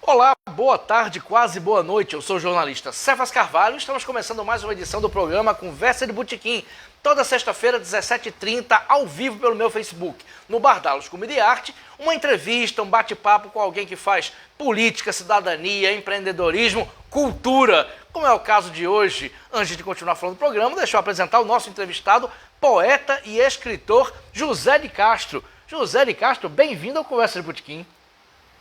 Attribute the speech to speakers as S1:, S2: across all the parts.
S1: Olá, boa tarde, quase boa noite. Eu sou o jornalista Cefas Carvalho e estamos começando mais uma edição do programa Conversa de Botequim. Toda sexta-feira, 17h30, ao vivo pelo meu Facebook. No Bardalos Comida e Arte, uma entrevista, um bate-papo com alguém que faz política, cidadania, empreendedorismo, cultura. Como é o caso de hoje. Antes de continuar falando do programa, deixa eu apresentar o nosso entrevistado, poeta e escritor José de Castro. José de Castro, bem-vindo ao Conversa de Botequim.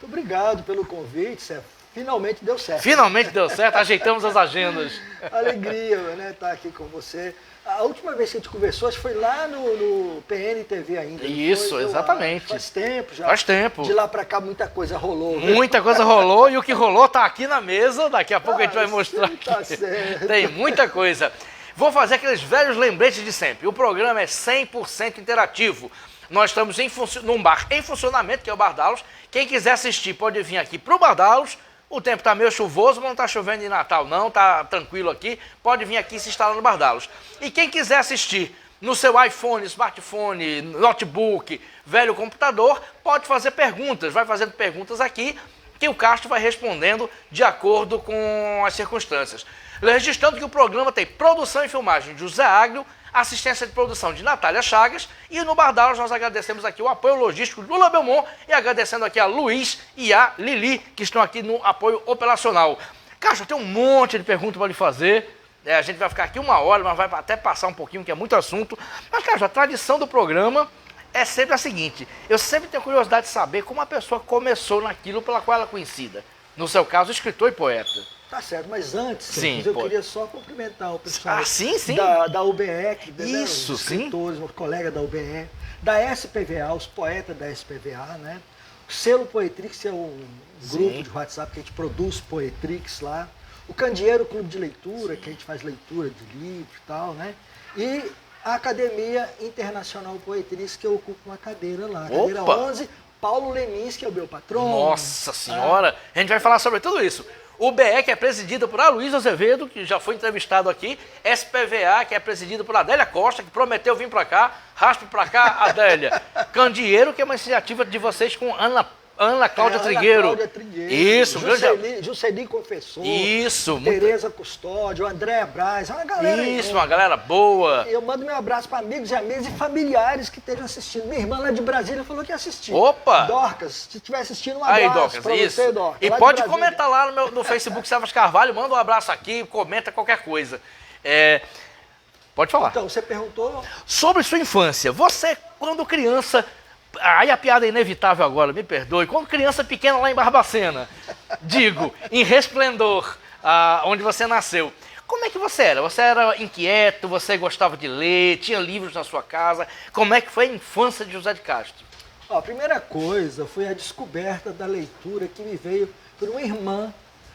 S2: Muito obrigado pelo convite, Cé. Finalmente deu certo.
S1: Finalmente deu certo, ajeitamos as agendas.
S2: Alegria, né, estar aqui com você. A última vez que a gente conversou, acho que foi lá no PNTV ainda.
S1: Isso, exatamente.
S2: Faz tempo já.
S1: Faz tempo.
S2: De lá pra cá muita coisa rolou. Né?
S1: Muita coisa rolou e o que rolou tá aqui na mesa, daqui a pouco a gente vai mostrar
S2: Tá
S1: aqui.
S2: certo.
S1: Tem muita coisa. Vou fazer aqueles velhos lembretes de sempre. O programa é 100% interativo. Nós estamos num bar em funcionamento, que é o Bardalos. Quem quiser assistir pode vir aqui pro Bardalos. O tempo está meio chuvoso, mas não está chovendo em Natal não, está tranquilo aqui. Pode vir aqui e se instalar no Bardalos. E quem quiser assistir no seu iPhone, smartphone, notebook, velho computador, pode fazer perguntas. Vai fazendo perguntas aqui que o Castro vai respondendo de acordo com as circunstâncias. Registrando que o programa tem produção e filmagem de José Águio, assistência de produção de Natália Chagas, e no Bardalos nós agradecemos aqui o apoio logístico de Lula Belmont e agradecendo aqui a Luiz e a Lili, que estão aqui no apoio operacional. Castro, tem um monte de perguntas para lhe fazer, a gente vai ficar aqui uma hora, mas vai até passar um pouquinho, que é muito assunto. Mas, Castro, a tradição do programa é sempre a seguinte: eu sempre tenho curiosidade de saber como a pessoa começou naquilo pela qual ela é conhecida. No seu caso, escritor e poeta.
S2: Tá certo, mas antes,
S1: Sim,
S2: eu queria só cumprimentar o pessoal
S1: sim.
S2: Da UBE,
S1: Isso,
S2: os escritores, os colegas da UBE, da SPVA, os poetas da SPVA, né? O Selo Poetrix é um grupo de WhatsApp que a gente produz Poetrix lá. O Candeeiro Clube de Leitura, que a gente faz leitura de livro e tal, né? E a Academia Internacional Poetrix, que eu ocupo uma cadeira lá, cadeira 11, Paulo Lemins, que é o meu patrão.
S1: Nossa Senhora! A gente vai falar sobre tudo isso. O BE, que é presidido por Aloysio Azevedo, que já foi entrevistado aqui. SPVA, que é presidido por Adélia Costa, que prometeu vir para cá. Raspe para cá, Adélia. Candeeiro, que é uma iniciativa de vocês com Ana Cláudia Trigueiro.
S2: Cláudia Trigueiro.
S1: Isso,
S2: Juscelino Confessor.
S1: Isso.
S2: Tereza Custódio, Andréa Braz, é uma galera.
S1: Isso, uma galera boa.
S2: Eu mando meu abraço para amigos e amigas e familiares que estejam assistindo. Minha irmã lá de Brasília falou que ia assistir.
S1: Opa!
S2: Dorcas, se estiver assistindo, um abraço.
S1: Aí, Dorcas,
S2: pra
S1: isso.
S2: você, Dorcas.
S1: E pode comentar lá no Facebook Cefas Carvalho, manda um abraço aqui, comenta qualquer coisa. Pode falar.
S2: Então, você perguntou...
S1: Sobre sua infância, você, quando criança... Aí a piada é inevitável agora, me perdoe. Quando criança pequena lá em Barbacena, digo, em Resplendor, onde você nasceu, como é que você era? Você era inquieto, você gostava de ler, tinha livros na sua casa? Como é que foi a infância de José de Castro?
S2: A primeira coisa foi a descoberta da leitura que me veio por uma irmã,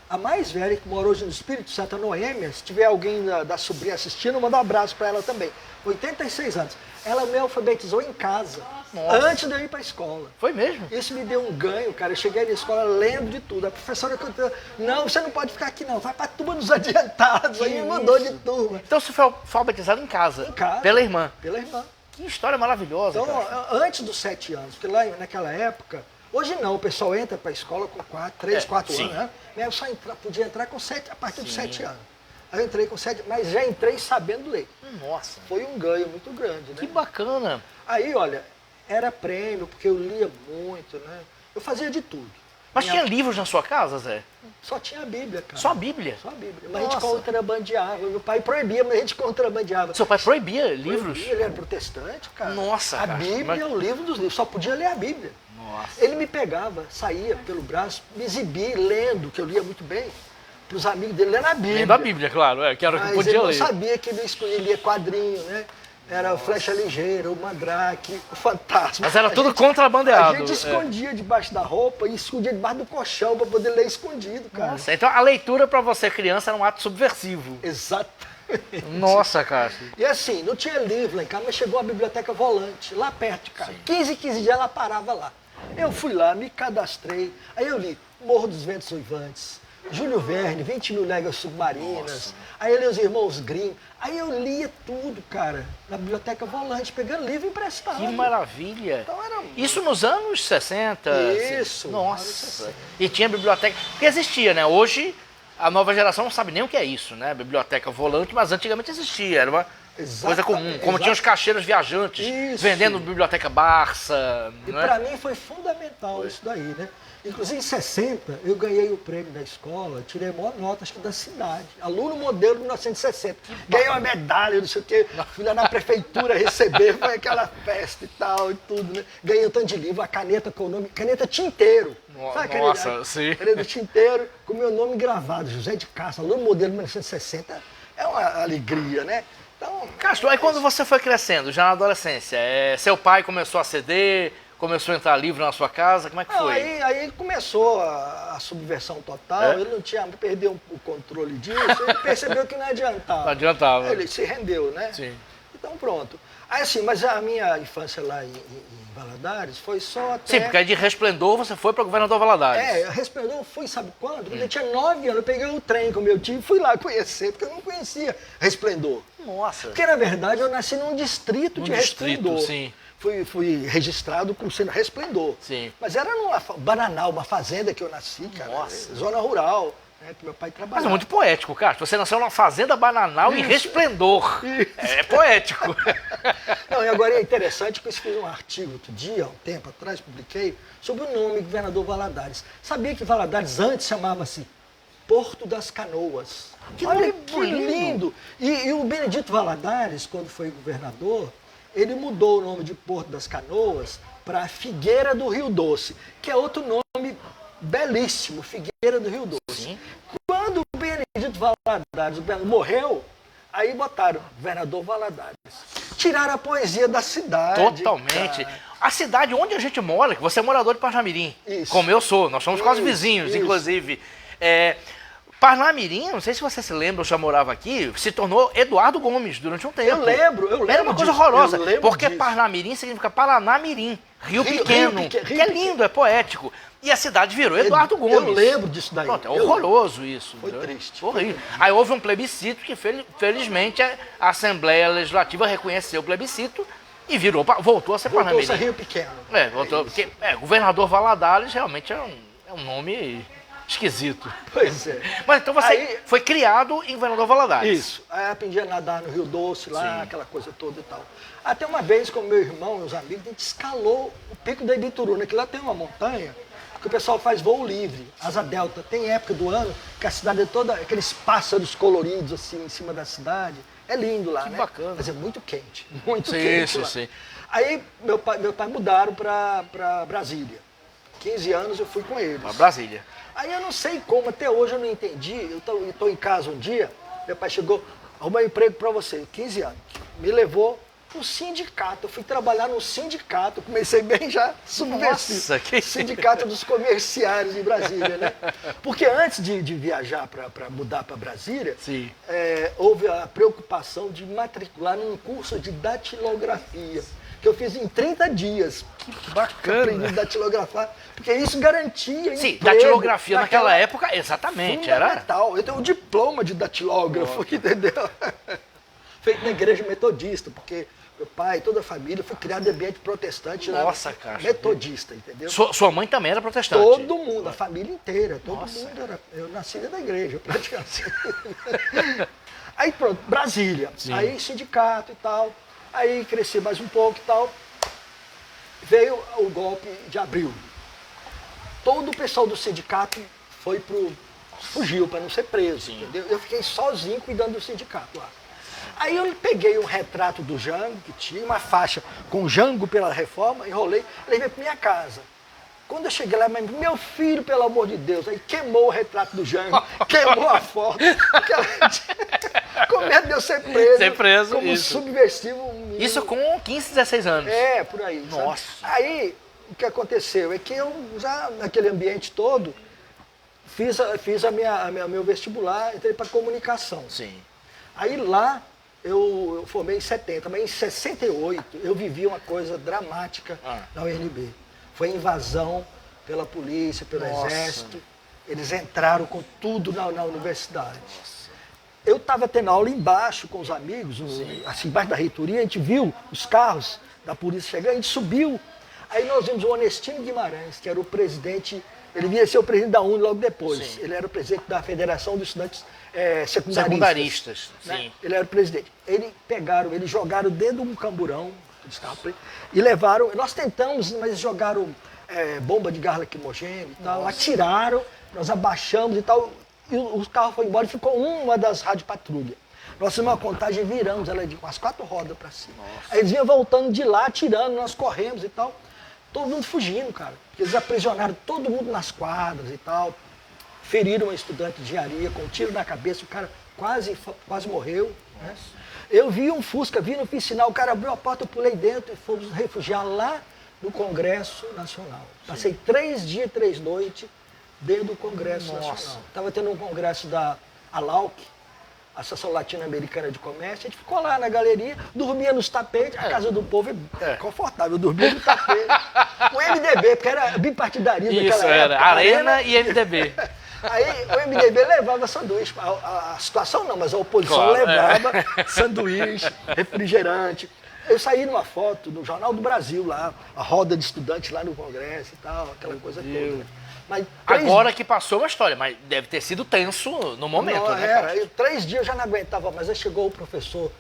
S2: a mais velha, que mora hoje no Espírito Santo, Noêmia. Se tiver alguém da sobrinha assistindo, manda um abraço para ela também. 86 anos. Ela me alfabetizou em casa, antes de eu ir para a escola.
S1: Foi mesmo?
S2: Isso me deu um ganho, cara. Eu cheguei na escola lendo de tudo. A professora cantou, não, você não pode ficar aqui não, vai para a turma dos adiantados. Aí me mandou de turma.
S1: Então você foi alfabetizado em casa?
S2: Em casa.
S1: Pela irmã?
S2: Pela irmã.
S1: Que história maravilhosa,
S2: Então,
S1: cara.
S2: antes dos 7 anos, porque lá naquela época, hoje não, o pessoal entra para a escola com 3, 4 anos, né? Eu só podia entrar com 7, a partir dos 7 anos. Aí eu entrei com 7, mas já entrei sabendo ler.
S1: Nossa.
S2: Foi um ganho muito grande, né?
S1: Que bacana.
S2: Aí, olha, era prêmio, porque eu lia muito, né? Eu fazia de tudo.
S1: Mas tinha livros na sua casa, Zé?
S2: Só tinha a Bíblia, cara.
S1: Só a Bíblia?
S2: Só a Bíblia. Mas a gente contrabandeava. Meu pai proibia, mas a gente contrabandeava.
S1: Seu pai proibia livros?
S2: Ele era protestante, cara.
S1: Nossa,
S2: A
S1: cara.
S2: Bíblia é o livro dos livros. Só podia ler a Bíblia.
S1: Nossa.
S2: Ele me pegava, saía pelo braço, me exibia lendo, que eu lia muito bem, para os amigos dele, lendo a Bíblia.
S1: Lendo a Bíblia, claro, que era o que
S2: Mas
S1: podia
S2: ele
S1: ler.
S2: não sabia que ele lia quadrinho, né? Era o Flecha Ligeira, o Mandrake, o Fantasma.
S1: Mas era tudo contrabandeado.
S2: A gente escondia debaixo da roupa e escondia debaixo do colchão para poder ler escondido, cara.
S1: Nossa, então a leitura para você, criança, era um ato subversivo.
S2: Exatamente.
S1: Nossa, cara.
S2: E assim, não tinha livro lá em casa, mas chegou a biblioteca volante, lá perto de casa. 15 dias ela parava lá. Eu fui lá, me cadastrei, aí eu li Morro dos Ventos Uivantes, Júlio Verne, 20 mil léguas submarinas.
S1: Nossa.
S2: Aí eu li os Irmãos Grimm. Aí eu lia tudo, cara, na biblioteca volante, pegando livro emprestado.
S1: Que maravilha.
S2: Então era...
S1: Isso nos anos 60?
S2: Isso.
S1: Nossa.
S2: Anos 60.
S1: E tinha biblioteca, porque existia, né? Hoje a nova geração não sabe nem o que é isso, né? Biblioteca volante, mas antigamente existia, era uma coisa comum. Como tinha os caixeiros viajantes
S2: Isso.
S1: vendendo biblioteca Barça.
S2: E
S1: né?
S2: para mim foi fundamental isso daí, né? Inclusive em 60 eu ganhei o prêmio da escola, tirei a maior nota acho que da cidade. Aluno modelo de 1960. Ganhei uma medalha, não sei o quê. Fui lá na prefeitura receber, foi aquela festa e tal e tudo, né? Ganhei um tanto de livro, a caneta com o nome, caneta tinteiro. Sabe,
S1: Nossa, sim.
S2: Caneta tinteiro com meu nome gravado, José de Castro, aluno modelo de 1960. É uma alegria, né? Então,
S1: Castro, aí quando você foi crescendo, já na adolescência, seu pai começou a ceder, começou a entrar livro na sua casa, como é que
S2: não,
S1: foi?
S2: aí começou a subversão total,
S1: É?
S2: ele não tinha, perdeu o controle disso, ele percebeu que não adiantava.
S1: Não adiantava.
S2: Ele se rendeu, né?
S1: Sim.
S2: Então pronto. Aí assim, mas a minha infância lá em Valadares foi só até...
S1: Sim, porque aí de Resplendor você foi para Governador Valadares.
S2: É, Resplendor, fui, sabe quando? Quando eu tinha 9 anos, eu peguei o trem com meu tio e fui lá conhecer, porque eu não conhecia Resplendor.
S1: Nossa.
S2: Porque, na verdade, eu nasci num distrito de Resplendor.
S1: Sim.
S2: Fui registrado como sendo Resplendor.
S1: Sim.
S2: Mas era numa Bananal, uma fazenda que eu nasci, cara.
S1: Nossa.
S2: Zona rural, né, que meu pai
S1: Mas
S2: trabalhava.
S1: é muito poético, Castro. Você nasceu numa fazenda bananal em Resplendor. É poético.
S2: Não, e agora é interessante que eu fiz um artigo outro dia, há um tempo atrás, publiquei, sobre o nome Governador Valadares. Sabia que Valadares antes chamava-se Porto das Canoas.
S1: Que
S2: Olha
S1: nome
S2: que
S1: bonito.
S2: lindo! E o Benedito Valadares, quando foi governador, ele mudou o nome de Porto das Canoas para Figueira do Rio Doce, que é outro nome belíssimo, Figueira do Rio Doce.
S1: Sim.
S2: Quando o Benedito Valadares morreu, aí botaram Governador Valadares. Tiraram a poesia da cidade.
S1: Totalmente.
S2: cara.
S1: A cidade onde a gente mora, que você é morador de Parnamirim,
S2: Isso.
S1: como eu sou, nós somos quase
S2: Isso,
S1: vizinhos,
S2: isso.
S1: inclusive. Parnamirim, não sei se você se lembra, eu já morava aqui, se tornou Eduardo Gomes durante um tempo.
S2: Eu lembro
S1: Era uma coisa
S2: disso,
S1: horrorosa,
S2: eu lembro
S1: porque
S2: disso.
S1: Parnamirim significa Paranamirim, Rio Pequeno,
S2: Rio
S1: que é
S2: Pequeno.
S1: lindo, é poético. E a cidade virou Eduardo Gomes.
S2: Eu lembro disso daí.
S1: Pronto, é
S2: Eu
S1: horroroso isso.
S2: Foi
S1: entendeu?
S2: triste.
S1: Horrível. Aí houve um plebiscito que, felizmente, a Assembleia Legislativa reconheceu o plebiscito e voltou a ser
S2: Voltou-se a
S1: Parnamirim.
S2: Rio Pequeno.
S1: Voltou, porque Governador Valadares realmente é um nome esquisito.
S2: Pois é.
S1: Mas então você
S2: Aí-
S1: foi criado em Governador Valadares.
S2: Isso. Aí eu aprendi a nadar no Rio Doce, lá,
S1: Sim.
S2: aquela coisa toda e tal. Até uma vez, com meu irmão e os amigos, a gente escalou o Pico da Ibituruna, que lá tem uma montanha que o pessoal faz voo livre, asa delta. Tem época do ano que a cidade é toda, aqueles pássaros coloridos assim em cima da cidade. É lindo lá, né?
S1: bacana.
S2: Mas é muito quente, muito
S1: Sim,
S2: quente
S1: sim,
S2: lá.
S1: sim.
S2: Aí meu pai mudaram para Brasília. 15 anos eu fui com eles.
S1: Para Brasília.
S2: Aí eu não sei como, até hoje eu não entendi. Eu tô em casa um dia, meu pai chegou, arrumou um emprego para você, 15 anos. Me levou pro sindicato. Eu fui trabalhar no sindicato, comecei bem já subversivo.
S1: Nossa, que-
S2: Sindicato dos comerciários de Brasília, né? Porque antes de viajar para mudar para Brasília,
S1: Sim.
S2: houve a preocupação de matricular num curso de datilografia, que eu fiz em 30 dias.
S1: Bacana.
S2: Aprendi a datilografar, porque isso garantia
S1: Sim,
S2: emprego
S1: datilografia naquela época, exatamente, era.
S2: fundamental. Eu tenho um diploma de datilógrafo, entendeu? Feito na igreja metodista, porque meu pai, toda a família, foi criado em ambiente protestante.
S1: Nossa,
S2: né?
S1: cara.
S2: Metodista, entendeu?
S1: Sua mãe também era protestante.
S2: Todo mundo, a família inteira, todo
S1: Nossa.
S2: mundo era. Eu nasci dentro da igreja, praticamente. Aí pronto, Brasília.
S1: Sim.
S2: Aí sindicato e tal. Aí cresci mais um pouco e tal. Veio o golpe de abril. Todo o pessoal do sindicato fugiu para não ser preso, entendeu? Eu fiquei sozinho cuidando do sindicato lá. Aí eu peguei um retrato do Jango, que tinha uma faixa com Jango pela reforma, enrolei, levei para minha casa. Quando eu cheguei lá, meu filho, pelo amor de Deus, aí queimou o retrato do Jango, queimou a foto, com medo de eu ser preso,
S1: Ser preso,
S2: como
S1: isso.
S2: subversivo. um menino.
S1: Isso com 15, 16 anos.
S2: Por aí. sabe?
S1: Nossa.
S2: Aí, o que aconteceu é que eu, já naquele ambiente todo, fiz meu vestibular, entrei para comunicação.
S1: Sim.
S2: Aí lá, eu formei em 70, mas em 68 eu vivi uma coisa dramática na UNB. Foi a invasão pela polícia, pelo
S1: Nossa.
S2: exército. Eles entraram com tudo na universidade. Eu estava tendo aula embaixo com os amigos, assim, embaixo da reitoria, a gente viu os carros da polícia chegando, a gente subiu. Aí nós vimos o Onestino Guimarães, que era o presidente, ele vinha ser o presidente da UNE logo depois. Sim. Ele era o presidente da Federação dos Estudantes Secundaristas.
S1: Sim.
S2: Né? Ele era o presidente. Eles jogaram dentro de um camburão, e levaram, nós tentamos, mas eles jogaram bomba de gás lacrimogêneo e tal, atiraram, nós abaixamos e tal, e o carro foi embora e ficou uma das rádio-patrulha. Nós fizemos uma contagem e viramos ela com as 4 rodas para cima. Nossa. Aí eles vinham voltando de lá, atirando, nós corremos e tal. Todo mundo fugindo, cara. Eles aprisionaram todo mundo nas quadras e tal. Feriram um estudante de engenharia com um tiro na cabeça, o cara quase morreu. Né? Eu vi um Fusca vindo, fiz sinal, o cara abriu a porta, eu pulei dentro e fomos refugiar lá no Congresso Nacional. Passei 3 dias e 3 noites dentro do Congresso Nacional. Estava tendo um congresso da ALAUC, Associação Latino-Americana de Comércio, a gente ficou lá na galeria, dormia nos tapetes, a casa do povo é confortável, eu dormia no tapete, o MDB, porque era bipartidarismo
S1: naquela época. Isso, era Arena e MDB.
S2: Aí o MDB levava sanduíche, a situação não, mas a oposição levava sanduíche, refrigerante. Eu saí numa foto no Jornal do Brasil lá, a roda de estudantes lá no Congresso e tal, aquela coisa toda. Mas
S1: agora que passou uma história, mas deve ter sido tenso no momento,
S2: não,
S1: né?
S2: 3 dias eu já não aguentava, mas aí chegou o professor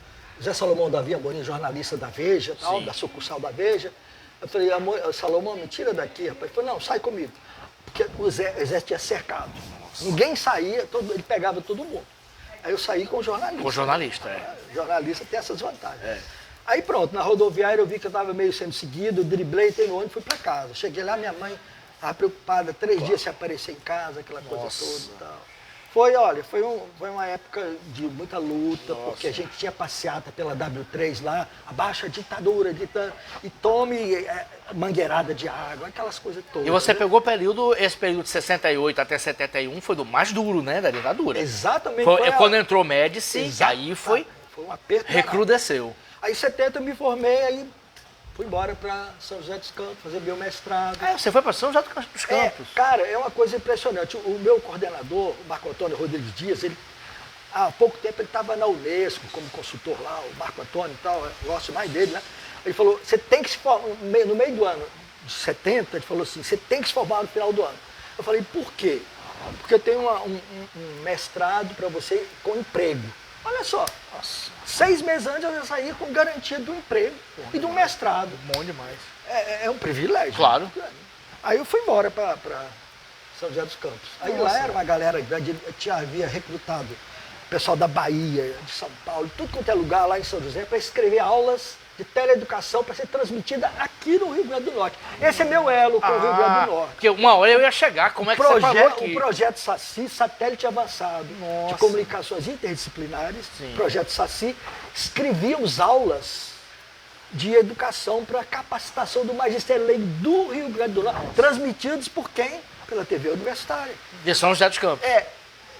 S2: Zé Salomão Davi Amorim, jornalista da Veja, tal, da sucursal da Veja. Eu falei, Salomão, me tira daqui, rapaz. Ele falou, não, sai comigo. Porque o exército tinha cercado. Nossa. Ninguém saía, ele pegava todo mundo. Aí eu saí com o jornalista.
S1: Com o jornalista,
S2: Jornalista tem essas vantagens. Aí pronto, na rodoviária eu vi que eu estava meio sendo seguido, driblei, entrei no ônibus e fui para casa. Cheguei lá, minha mãe estava preocupada, 3 dias sem aparecer em casa, aquela coisa toda e tal. Foi uma época de muita luta, porque a gente tinha passeata pela W3 lá, abaixa a ditadura, e tome mangueirada de água, aquelas coisas todas.
S1: E você pegou esse período de 68 até 71, foi do mais duro, né, da ditadura.
S2: Exatamente.
S1: Quando entrou Médici, aí foi
S2: um aperto.
S1: Recrudesceu.
S2: Aí em 70 eu me formei, aí fui embora para São José dos Campos, fazer biomestrado.
S1: Você foi para São José dos Campos?
S2: Cara, é uma coisa impressionante. O meu coordenador, o Marco Antônio Rodrigues Dias, ele, há pouco tempo ele estava na Unesco como consultor lá, o Marco Antônio e tal, eu gosto mais dele, né? Ele falou, você tem que se formar, no meio do ano de 70, ele falou assim, você tem que se formar no final do ano. Eu falei, por quê? Porque eu tenho um mestrado para você com emprego. Olha só, 6 meses antes eu já saía com garantia do emprego e do mestrado.
S1: Bom demais.
S2: É um privilégio.
S1: Claro.
S2: Né? Aí eu fui embora para São José dos Campos. Aí lá era uma galera grande, havia recrutado o pessoal da Bahia, de São Paulo, tudo quanto é lugar lá em São José, para escrever aulas de teleeducação para ser transmitida aqui no Rio Grande do Norte. Esse é meu elo com o Rio Grande do Norte.
S1: Porque uma hora eu ia chegar, como é que você falou aqui?
S2: O projeto SACI, Satélite Avançado de Comunicações Interdisciplinares, projeto SACI, escrevíamos aulas de educação para capacitação do magistério leigo do Rio Grande do Norte, transmitidos por quem? Pela TV Universitária.
S1: De São José dos Campos.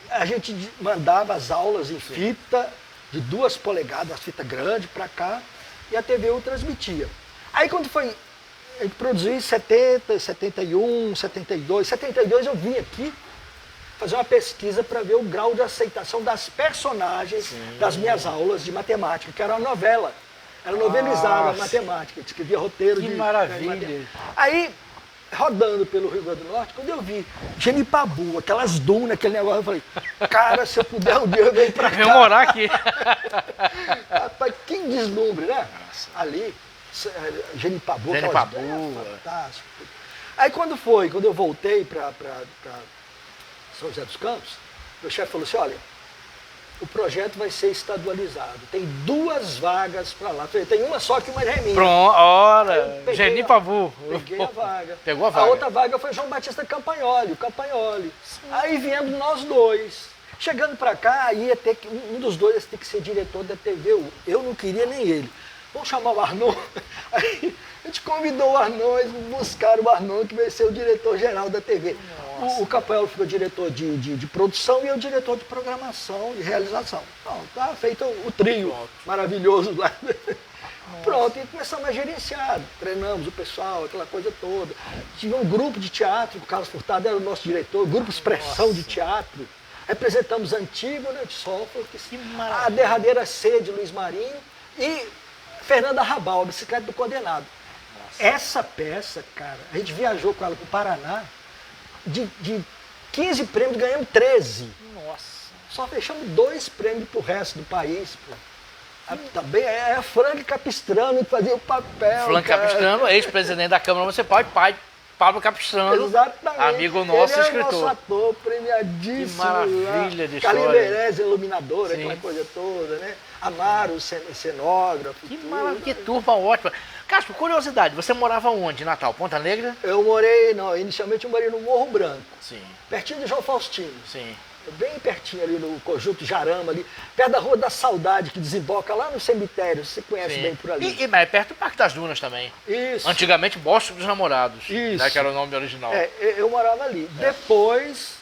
S2: A gente mandava as aulas em fita, de 2 polegadas, fita grande para cá, e a TVU transmitia. Aí quando foi, a gente produziu em 70, 71, 72, 72 eu vim aqui fazer uma pesquisa para ver o grau de aceitação das personagens das minhas aulas de matemática, que era uma novela. Era novelizada a matemática, escrevia roteiro de...
S1: Que maravilha!
S2: Aí, rodando pelo Rio Grande do Norte, quando eu vi Genipabu, aquelas dunas, aquele negócio, eu falei, cara, se eu puder um dia eu venho pra cá.
S1: Eu morar aqui.
S2: Rapaz, que deslumbre, né? Nossa. Ali, Genipabu, fantástico. Aí quando eu voltei para São José dos Campos, meu chefe falou assim, olha, o projeto vai ser estadualizado. Tem 2 vagas para lá. Tem uma só que uma é minha.
S1: Pronto, ora, Genipabu.
S2: Peguei a vaga.
S1: Pegou a vaga.
S2: A outra vaga foi João Batista Campagnoli, o Campagnoli. Aí viemos nós 2. Chegando para cá, ia ter que, um dos 2 ia ter que ser diretor da TV. Eu não queria nem ele. Vamos chamar o Arnon. Aí a gente convidou o Arnon, eles buscaram o Arnon, que vai ser o diretor-geral da TV. O Campagnoli ficou diretor de produção e eu diretor de programação e realização. Então, tá feito o trio maravilhoso lá. pronto, e começamos a gerenciar. Treinamos o pessoal, aquela coisa toda. Tive um grupo de teatro, o Carlos Furtado era o nosso diretor, grupo Expressão de Teatro. Representamos Antígona de Sófocles, a Derradeira C de Luiz Marinho e Fernanda Rabal, a Bicicleta do Condenado. Essa peça, cara, a gente viajou com ela para o Paraná, de 15 prêmios ganhamos 13.
S1: Nossa.
S2: Só fechamos 2 prêmios pro resto do país, pô. Também é a Frank Capistrano que fazia o papel.
S1: Frank Capistrano, ex-presidente da Câmara Municipal e pai de Pablo Capistrano.
S2: Exatamente.
S1: Amigo nosso,
S2: ele
S1: escritor.
S2: Nosso ator, premiadíssimo.
S1: Que maravilha de história.
S2: Calimberese, iluminadora,
S1: Sim.
S2: aquela coisa toda, né? Amaro, cenógrafo.
S1: Que
S2: tudo.
S1: maravilha, que turma ótima. Castro, curiosidade, você morava onde, em Natal? Ponta Negra?
S2: Eu morei, não, inicialmente eu morei no Morro Branco,
S1: Sim,
S2: pertinho de João Faustino.
S1: sim.
S2: Bem pertinho ali no Conjunto Jarama, ali, perto da Rua da Saudade, que desemboca lá no cemitério, você conhece
S1: Sim.
S2: bem por ali.
S1: Mas é perto do Parque das Dunas também.
S2: Isso.
S1: Antigamente, Bosque dos Namorados.
S2: Isso.
S1: Né, que era o nome original.
S2: Eu morava ali. Depois,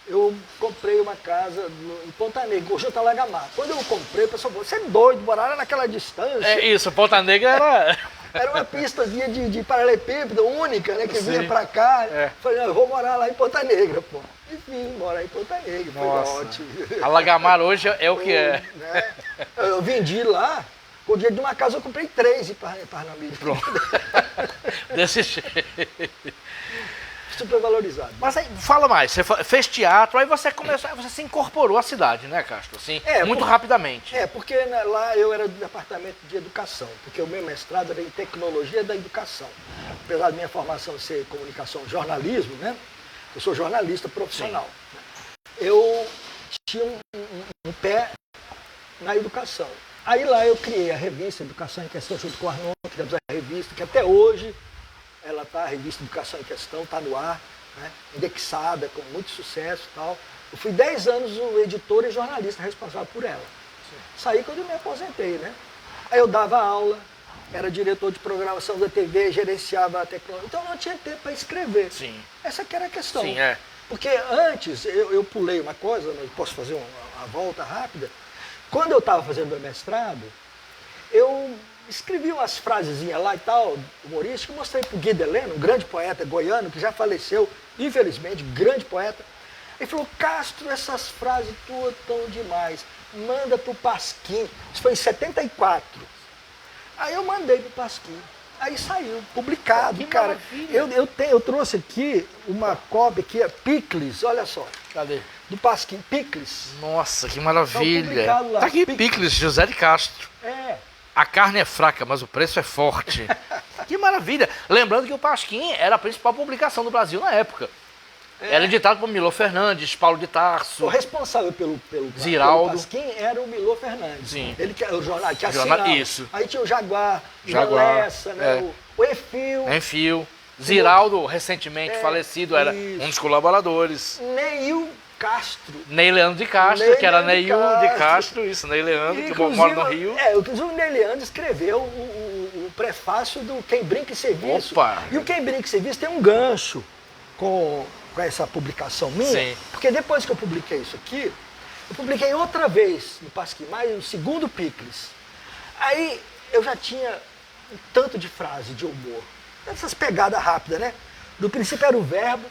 S2: eu comprei uma casa em Ponta Negra, Conjunto Alagamar. Quando eu comprei, o pessoal falou, você é doido, morar naquela distância.
S1: É isso, Ponta Negra era...
S2: Era uma pistazinha de paralelepípedo única, né, que vinha
S1: Sim.
S2: pra cá.
S1: É.
S2: Falei, não, eu vou morar lá em Ponta Negra, pô. Enfim, morar em Ponta Negra,
S1: Nossa.
S2: foi ótimo.
S1: Alagamar hoje é o que é.
S2: Né? Eu vendi lá, com o dinheiro de uma casa eu comprei 3 em Parnamirim.
S1: Pronto. Desse jeito.
S2: Super valorizado.
S1: Mas aí, fala mais, você fez teatro, aí você começou, você se incorporou à cidade, né, Castro? Assim, muito rapidamente.
S2: Porque lá eu era do departamento de educação, porque o meu mestrado era em tecnologia da educação. Apesar da minha formação ser comunicação, jornalismo, né? Eu sou jornalista profissional. Eu tinha um pé na educação. Aí lá eu criei a revista Educação em Questão, junto com o Arnon, criamos a revista, que até hoje ela está, a revista Educação em Questão, está no ar, né? Indexada, com muito sucesso e tal. Eu fui 10 anos o editor e jornalista responsável por ela. Sim. Saí quando eu me aposentei, né? Aí eu dava aula, era diretor de programação da TV, gerenciava a tecnologia, então não tinha tempo para escrever.
S1: Sim.
S2: Essa que era a questão.
S1: Sim, é.
S2: Porque antes, eu pulei uma coisa, mas posso fazer uma volta rápida. Quando eu estava fazendo meu mestrado, eu escrevi umas frasezinhas lá e tal, humorística, e mostrei para o Guido Heleno, um grande poeta goiano, que já faleceu, infelizmente, grande poeta. Ele falou, Castro, essas frases tuas estão demais, manda para o Pasquim. Isso foi em 74. Aí eu mandei para o Pasquim. Aí saiu, publicado,
S1: que
S2: cara.
S1: maravilha.
S2: Eu trouxe aqui uma cópia que é Picles, olha só.
S1: Cadê?
S2: Do Pasquim, Picles.
S1: Nossa, que maravilha.
S2: publicado lá.
S1: Tá aqui, Picles, José de Castro.
S2: É.
S1: A carne é fraca, mas o preço é forte. Que maravilha. Lembrando que o Pasquim era a principal publicação do Brasil na época. Era editado por Milor Fernandes, Paulo de Tarso.
S2: O responsável pelo
S1: Ziraldo.
S2: Pasquim era o Milor Fernandes.
S1: Sim.
S2: Ele que o jornal que assinava.
S1: Isso.
S2: Aí tinha o Jaguar,
S1: Jaguar,
S2: Lessa, né? O Efil.
S1: Enfio. Ziraldo, recentemente falecido, era um dos colaboradores.
S2: Neil Castro.
S1: Ney Leandro de Castro, que era Neil de Castro, isso, Ney Leandro, que mora no Rio.
S2: Inclusive o Ney Leandro escreveu o prefácio do Quem Brinca em Serviço.
S1: Opa!
S2: E o Quem Brinca em Serviço tem um gancho com essa publicação minha,
S1: Sim.
S2: porque depois que eu publiquei isso aqui, eu publiquei outra vez no Pasquim, mais o segundo Picles. Aí eu já tinha um tanto de frase, de humor, essas pegadas rápidas, né? No princípio era o verbo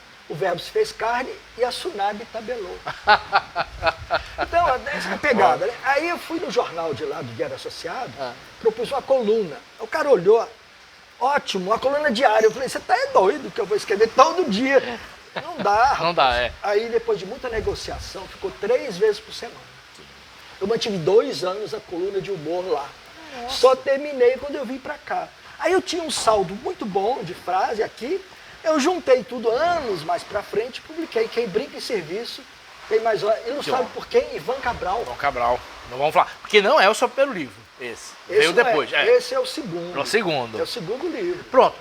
S2: se fez carne e a tsunami tabelou. Então, essa é a pegada, né? Aí eu fui no jornal de lá, do Diário Associado, propus uma coluna. O cara olhou, ótimo, uma coluna diária. Eu falei, você tá doido que eu vou escrever todo dia. Não dá, rapaz.
S1: Não dá, é.
S2: Aí depois de muita negociação, ficou 3 vezes por semana. Eu mantive 2 anos a coluna de humor lá. Nossa. Só terminei quando eu vim pra cá. Aí eu tinha um saldo muito bom de frase aqui. Eu juntei tudo anos mais pra frente, publiquei Quem Brinca em Serviço. Tem mais ilustrado por quem? Ivan Cabral.
S1: Ivan Cabral. Não vamos falar. Porque não é o seu primeiro livro, esse veio depois.
S2: Esse é o segundo.
S1: É o segundo.
S2: É o segundo livro.
S1: Pronto.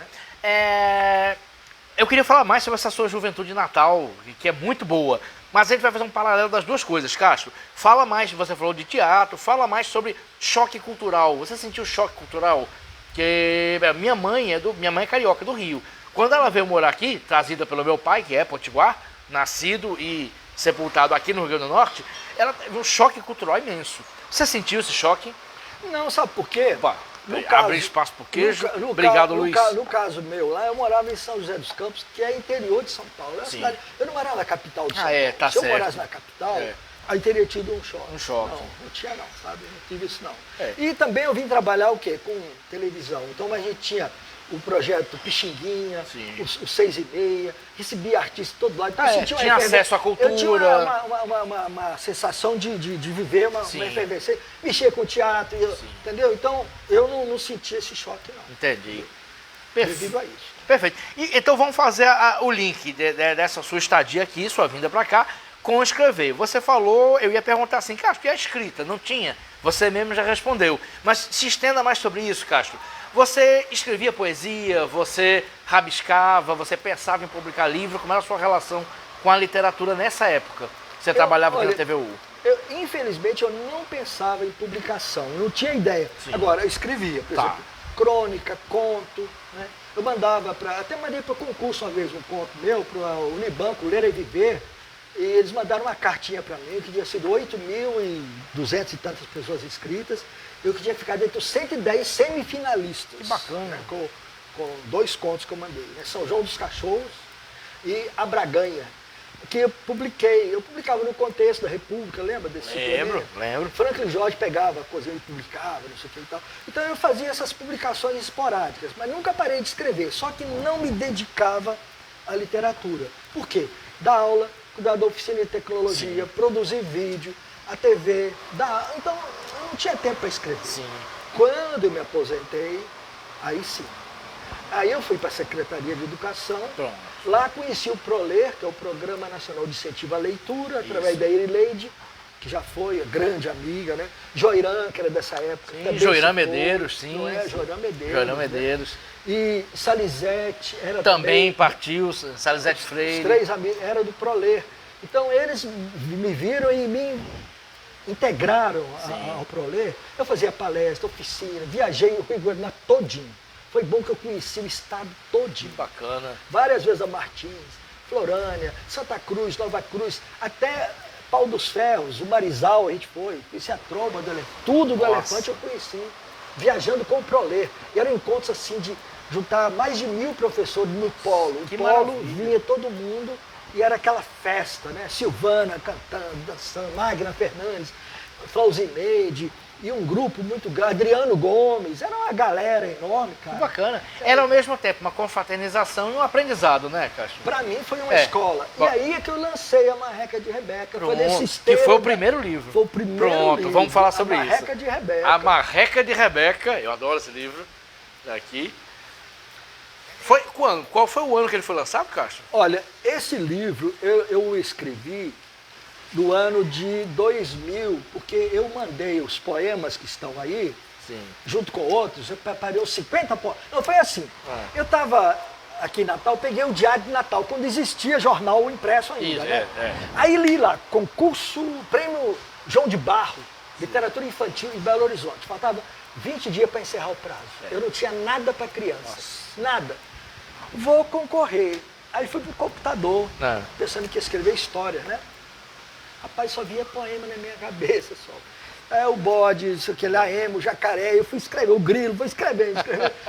S1: Eu queria falar mais sobre essa sua juventude natal, que é muito boa. Mas a gente vai fazer um paralelo das duas coisas, Castro. Fala mais, você falou de teatro, fala mais sobre choque cultural. Você sentiu choque cultural? Que minha mãe é carioca, do Rio. Quando ela veio morar aqui, trazida pelo meu pai, que é potiguar, nascido e sepultado aqui no Rio Grande do Norte, ela teve um choque cultural imenso. Você sentiu esse choque?
S2: Não, sabe por quê?
S1: Opa. Abre espaço pro queijo. Obrigado, Luiz.
S2: No caso meu lá, eu morava em São José dos Campos, que é interior de São Paulo. É uma cidade, eu não morava na capital de São Paulo.
S1: Tá
S2: Se eu
S1: certo.
S2: morasse na capital, aí teria tido um choque. Não tinha não, sabe? Não tive isso não. E também eu vim trabalhar o quê? Com televisão. Então a gente tinha o projeto Pixinguinha, o 6h30, recebia artistas de todo lado. Então,
S1: tinha acesso à cultura.
S2: Eu tinha uma sensação de viver uma efervescência, mexer com teatro, entendeu? Então eu não senti esse choque não.
S1: Entendi.
S2: Devido a isso.
S1: Perfeito. Então vamos fazer o link dessa sua estadia aqui, sua vinda para cá, com escrever. Você falou, eu ia perguntar assim, Castro, e a escrita? Não tinha? Você mesmo já respondeu. Mas se estenda mais sobre isso, Castro. Você escrevia poesia, você rabiscava, você pensava em publicar livro, como era a sua relação com a literatura nessa época? Você trabalhava aqui na TVU?
S2: Infelizmente eu não pensava em publicação, eu não tinha ideia. Agora, eu escrevia, por exemplo, crônica, conto, né? Eu mandava até mandei para concurso uma vez um conto meu, para o Unibanco, Ler e Viver, e eles mandaram uma cartinha para mim, que tinha sido 8.200 e tantas pessoas inscritas, eu que tinha ficado entre os 110 semifinalistas.
S1: Que bacana.
S2: Né, com 2 contos que eu mandei, né? São João dos Cachorros e A Braganha, que eu publicava no Contexto da República, lembra desse
S1: suplemento? Lembro.
S2: Franklin Jorge pegava coisa e publicava, não sei o que e tal. Então eu fazia essas publicações esporádicas, mas nunca parei de escrever, só que não me dedicava à literatura. Por quê? Dar aula, cuidar da oficina de tecnologia, produzir vídeo, a TV, então eu não tinha tempo para escrever. Quando eu me aposentei, aí sim. Aí eu fui para a Secretaria de Educação, lá conheci o ProLer, que é o Programa Nacional de Incentivo à Leitura, através da Irileide, que já foi a grande amiga, né? Joirã, que era dessa época.
S1: Joirã Medeiros,
S2: Joirã Medeiros.
S1: Joirã Medeiros.
S2: Né? E Salizete era
S1: também partiu, Salizete Freire.
S2: Os 3 amigos, era do ProLer. Então eles me viram e me integraram ao ProLer. Eu fazia palestra, oficina, viajei o Rio Grande do Norte todinho. Foi bom que eu conheci o estado todinho.
S1: Que bacana.
S2: Várias vezes a Martins, Florânia, Santa Cruz, Nova Cruz, até Pau dos Ferros, o Marizal a gente foi, conheci a tromba do elefante, tudo do elefante eu conheci, viajando com o ProLer. E eram encontros assim de juntar mais de 1.000 professores no polo. O polo vinha todo mundo e era aquela festa, né? Silvana cantando, dançando, Magna Fernandes, Flauzineide, e um grupo muito grande, Adriano Gomes, era uma galera enorme, cara.
S1: Que bacana. Era ao mesmo tempo uma confraternização e um aprendizado, né, Castro?
S2: Pra mim foi uma escola. E aí é que eu lancei a Marreca de Rebeca.
S1: Pronto, que foi o primeiro livro.
S2: Foi o primeiro livro.
S1: Vamos falar sobre isso.
S2: A Marreca de Rebeca.
S1: A Marreca de Rebeca, eu adoro esse livro. Aqui. Foi quando? Qual foi o ano que ele foi lançado, Castro?
S2: Olha, esse livro eu escrevi do ano de 2000, porque eu mandei os poemas que estão aí, junto com outros, eu preparei os 50 poemas. Não, foi assim, eu estava aqui em Natal, peguei o Diário de Natal, quando existia jornal impresso ainda, né? Aí li lá, concurso, prêmio João de Barro, literatura infantil em Belo Horizonte. Faltava 20 dias para encerrar o prazo. Eu não tinha nada para crianças, nada. Vou concorrer. Aí fui pro computador, pensando que ia escrever história, né? Rapaz, só via poema na minha cabeça, só. O bode, isso aqui, lá, emo, jacaré, eu fui escrever, o grilo, fui escrevendo.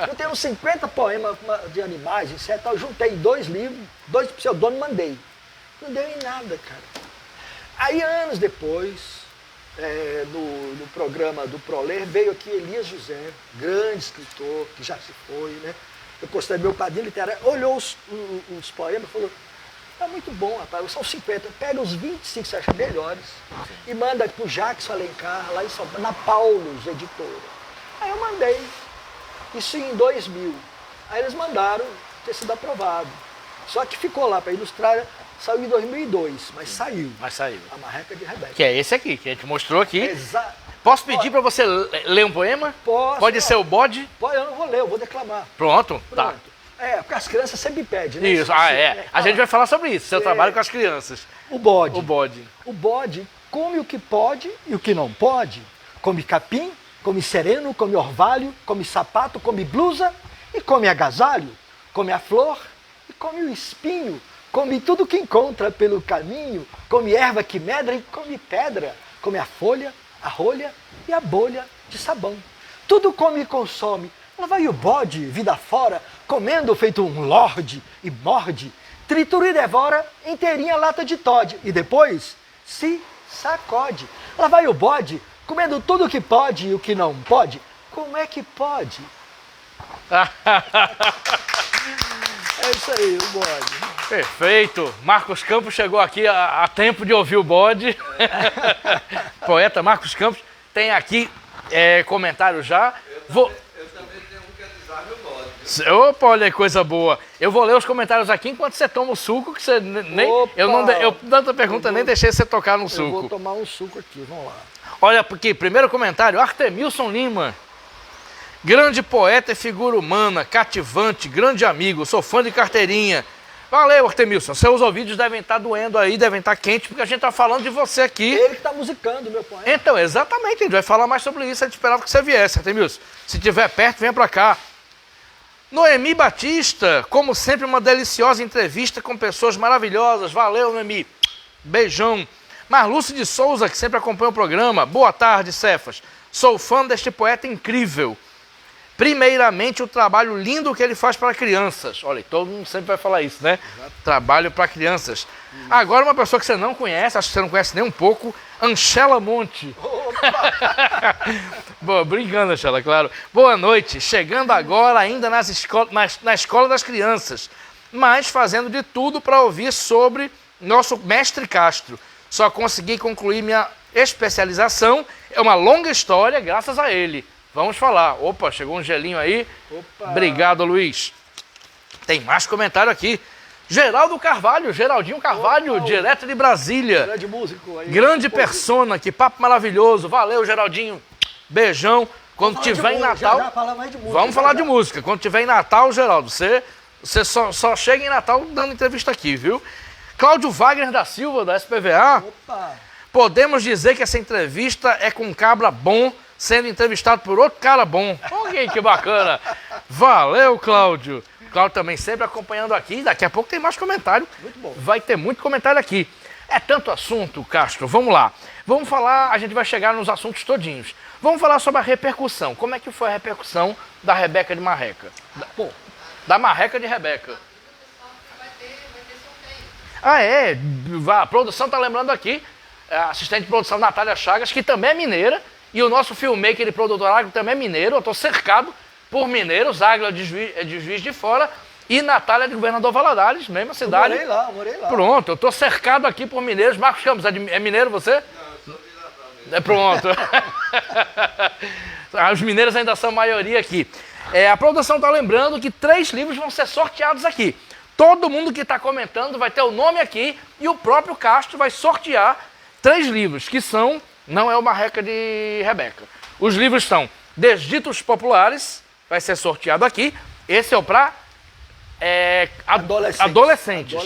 S2: Eu tenho uns 50 poemas de animais, insetos, eu juntei 2 livros, 2 pseudônimos, mandei. Não deu em nada, cara. Aí, anos depois, no programa do ProLer, veio aqui Elias José, grande escritor, que já se foi, né? Eu considero meu padrinho literário, olhou os poemas e falou: tá muito bom, rapaz, são 50, pega os 25 que você acha melhores e manda pro Jackson Alencar, lá em São Paulo, na Paulus Editora. Aí eu mandei, isso em 2000. Aí eles mandaram ter sido aprovado. Só que ficou lá para ilustrar, saiu em 2002, mas saiu. A Marreca de Rebeca.
S1: Que é esse aqui, que a gente mostrou aqui. Exato. Posso pedir para você ler um poema?
S2: Posso.
S1: Pode ser o bode?
S2: Pode, eu não vou ler, eu vou declamar.
S1: Pronto. Tá.
S2: Porque as crianças sempre pedem, né?
S1: Isso, a gente vai falar sobre isso, seu trabalho com as crianças.
S2: O bode.
S1: O
S2: bode come o que pode e o que não pode. Come capim, come sereno, come orvalho, come sapato, come blusa e come agasalho. Come a flor e come o espinho. Come tudo que encontra pelo caminho. Come erva que medra e come pedra. Come a folha, a rolha e a bolha de sabão. tudo come e consome. Lá vai o bode, vida fora, comendo feito um lorde e morde, tritura e devora inteirinha lata de Toddy e depois se sacode. Lá vai o bode, comendo tudo o que pode e o que não pode. Como é que pode? É isso aí, o bode.
S1: Perfeito. Marcos Campos chegou aqui a tempo de ouvir o bode. Poeta Marcos Campos tem aqui comentário já.
S3: Eu também tenho um que é desarme o bode.
S1: Opa, olha aí, coisa boa. Eu vou ler os comentários aqui enquanto você toma o suco, que você nem...
S2: Opa!
S1: Eu tanta pergunta, nem deixei você tocar no suco.
S2: Eu vou tomar um suco aqui, vamos lá.
S1: Olha aqui, primeiro comentário, Artemilson Lima. Grande poeta e figura humana, cativante, grande amigo, sou fã de carteirinha. Valeu, Artemilson. Seus ouvidos devem estar doendo aí, devem estar quentes, porque a gente está falando de você aqui.
S2: Ele que está musicando, meu poeta.
S1: Então, exatamente, a gente vai falar mais sobre isso, a gente esperava que você viesse, Artemilson. Se estiver perto, venha para cá. Noemi Batista, como sempre, uma deliciosa entrevista com pessoas maravilhosas. Valeu, Noemi. Beijão. Marluce de Souza, que sempre acompanha o programa. Boa tarde, Cefas. Sou fã deste poeta incrível. Primeiramente, o trabalho lindo que ele faz para crianças. Olha, todo mundo sempre vai falar isso, né? Exato. Trabalho para crianças. Agora, uma pessoa que você não conhece, acho que você não conhece nem um pouco, Anchela Monte. Boa, brincando, Anchela, claro. Boa noite. Chegando agora ainda na escola das crianças, mas fazendo de tudo para ouvir sobre nosso mestre Castro. Só consegui concluir minha especialização. É uma longa história, graças a ele. Vamos falar. Opa, chegou um gelinho aí.
S2: Opa.
S1: Obrigado, Luiz. Tem mais comentário aqui. Geraldinho Carvalho,
S2: Opa,
S1: direto de Brasília.
S2: Grande músico aí.
S1: Grande persona, que papo maravilhoso. Valeu, Geraldinho. Beijão. Quando tiver em Natal... Vamos falar de música. Quando tiver em Natal, Geraldo, você só chega em Natal dando entrevista aqui, viu? Cláudio Wagner da Silva, da SPVA.
S2: Opa.
S1: Podemos dizer que essa entrevista é com um cabra bom, sendo entrevistado por outro cara bom. Olha que bacana. Valeu, Cláudio. Cláudio também sempre acompanhando aqui. Daqui a pouco tem mais comentário.
S2: Muito bom.
S1: Vai ter muito comentário aqui. É tanto assunto, Castro. Vamos lá. Vamos falar, a gente vai chegar nos assuntos todinhos. Vamos falar sobre a repercussão. Como é que foi a repercussão da Rebeca de Marreca? Da Marreca de Rebeca. Ah, é? A produção tá lembrando aqui. A assistente de produção Natália Chagas, que também é mineira. E o nosso filmmaker de produtor agro também é mineiro. Eu estou cercado por mineiros. Águila de Juiz de Fora e Natália de Governador Valadares, mesma cidade.
S2: Eu morei lá.
S1: Pronto, eu estou cercado aqui por mineiros. Marcos Campos, é mineiro você?
S3: Não, eu sou de Natal mesmo.
S1: Pronto. Os mineiros ainda são maioria aqui. A produção está lembrando que 3 livros vão ser sorteados aqui. Todo mundo que está comentando vai ter o nome aqui e o próprio Castro vai sortear 3 livros, que são... Não é o Marreca de Rebeca. Os livros são Desditos Populares, vai ser sorteado aqui. Esse é o para adolescentes.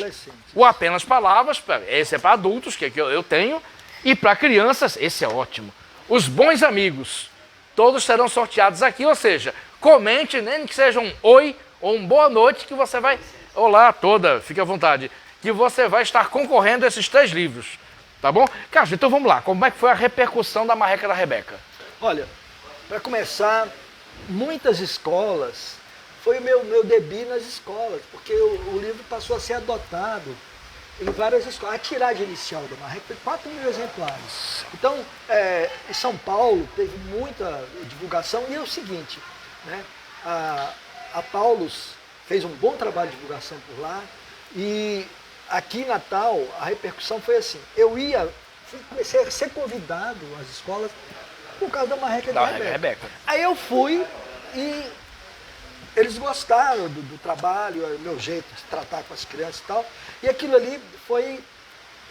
S1: O Apenas Palavras, esse é para adultos, que eu tenho. E para crianças, esse é ótimo. Os Bons Amigos, todos serão sorteados aqui. Ou seja, comente, nem que seja um oi ou um boa noite, que você vai... Olá toda, fique à vontade. Que você vai estar concorrendo a esses 3 livros. Tá bom? Castro, então vamos lá. Como é que foi a repercussão da Marreca da Rebeca?
S2: Olha, para começar, muitas escolas, foi o meu debut nas escolas, porque o livro passou a ser adotado em várias escolas. A tiragem inicial da Marreca foi 4.000 exemplares. Então, em São Paulo, teve muita divulgação. E é o seguinte, né? A Paulus fez um bom trabalho de divulgação por lá. E aqui em Natal, a repercussão foi assim. Comecei a ser convidado às escolas por causa da Marreca de Rebeca. Aí eu fui e eles gostaram do trabalho, meu jeito de tratar com as crianças e tal. E aquilo ali foi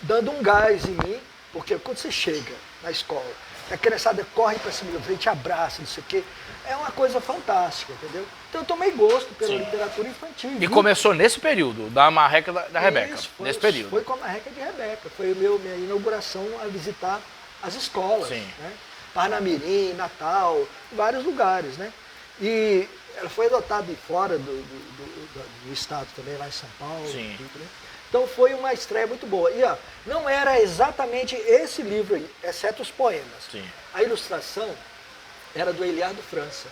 S2: dando um gás em mim, porque quando você chega na escola, a criançada corre para cima da frente, abraça, não sei o quê. É uma coisa fantástica, entendeu? Então eu tomei gosto pela literatura infantil.
S1: E começou nesse período, da Marreca da Rebeca.
S2: Isso,
S1: nesse período.
S2: Foi com a Marreca de Rebeca. Foi minha inauguração a visitar as escolas.
S1: Sim.
S2: Né? Parnamirim, Natal, vários lugares, né? E ela foi adotada fora do estado também, lá em São Paulo.
S1: Sim.
S2: Tudo, né? Então foi uma estreia muito boa. E ó, não era exatamente esse livro aí, exceto os poemas.
S1: Sim.
S2: A ilustração era do Eliardo França.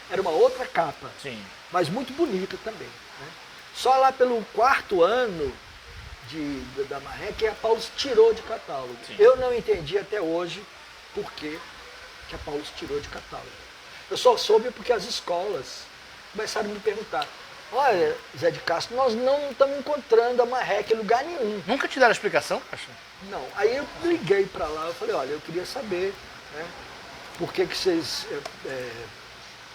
S2: Era uma outra capa,
S1: Sim.
S2: mas muito bonita também. Né? Só lá pelo 4º ano da Marré que a Paulus tirou de catálogo.
S1: Sim.
S2: Eu não entendi até hoje por que a Paulus tirou de catálogo. Eu só soube porque as escolas começaram a me perguntar: olha, Zé de Castro, nós não estamos encontrando a Marré em lugar nenhum.
S1: Nunca te deram explicação, Castro?
S2: Não. Aí eu liguei para lá, eu falei: olha, eu queria saber, né, por que vocês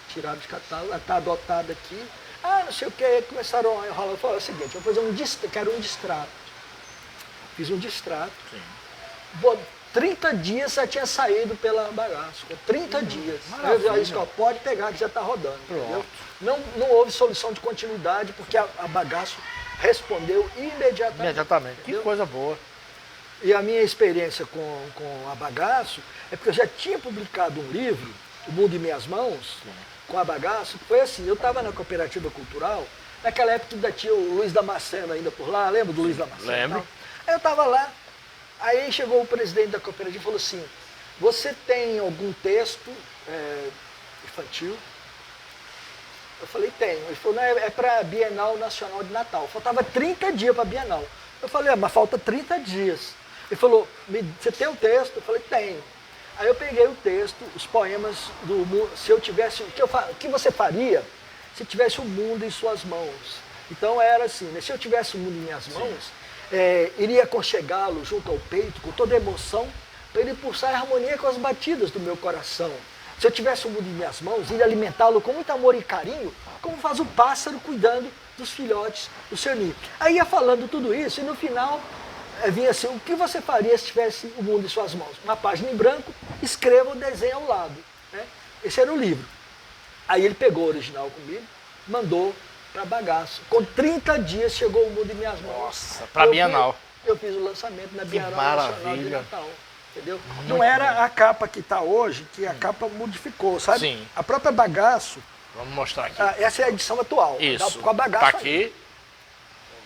S2: tiraram de catálogo, está adotada aqui. Ah, não sei o que, começaram a enrolar. Eu falei: é o seguinte, eu vou fazer quero um distrato. Fiz um distrato.
S1: Sim.
S2: 30 dias já tinha saído pela bagaço. 30 dias.
S1: Maravilha.
S2: Aí a escola pode pegar que já está rodando. Entendeu? Não houve solução de continuidade porque a bagaço respondeu imediatamente.
S1: Imediatamente. Que
S2: Entendeu?
S1: coisa boa.
S2: E a minha experiência com a Bagaço é porque eu já tinha publicado um livro, O Mundo em Minhas Mãos, com a Bagaço, que foi assim, eu estava na cooperativa cultural, naquela época ainda tinha o Luiz Damasceno ainda por lá, lembra do Luiz Damasceno?
S1: Lembro.
S2: Aí eu estava lá, aí chegou o presidente da cooperativa e falou assim: você tem algum texto infantil? Eu falei: tenho. Ele falou: não, é para a Bienal Nacional de Natal. Faltava 30 dias para a Bienal. Eu falei: mas falta 30 dias. Ele falou: você tem o texto? Eu falei: tenho. Aí eu peguei o texto, os poemas do mundo, se eu tivesse, o que você faria se tivesse o mundo em suas mãos? Então era assim, né? Se eu tivesse o mundo em minhas mãos, iria aconchegá-lo junto ao peito, com toda a emoção, para ele pulsar em harmonia com as batidas do meu coração. Se eu tivesse o mundo em minhas mãos, iria alimentá-lo com muito amor e carinho, como faz o pássaro cuidando dos filhotes do seu ninho. Aí ia falando tudo isso e no final vinha assim: o que você faria se tivesse o mundo em suas mãos? Uma página em branco, escreva o desenho ao lado. Né? Esse era o livro. Aí ele pegou o original comigo, mandou para Bagaço. Com 30 dias chegou o mundo em minhas mãos.
S1: Nossa, para a Bienal.
S2: Eu fiz o lançamento na Bienal Nacional de Natal. Entendeu?
S1: Muito
S2: Não era a capa que está hoje, que a capa modificou, sabe?
S1: Sim.
S2: A própria Bagaço,
S1: Vamos mostrar aqui.
S2: essa é a edição atual.
S1: Isso.
S2: Com a Bagaço.
S1: Tá aqui.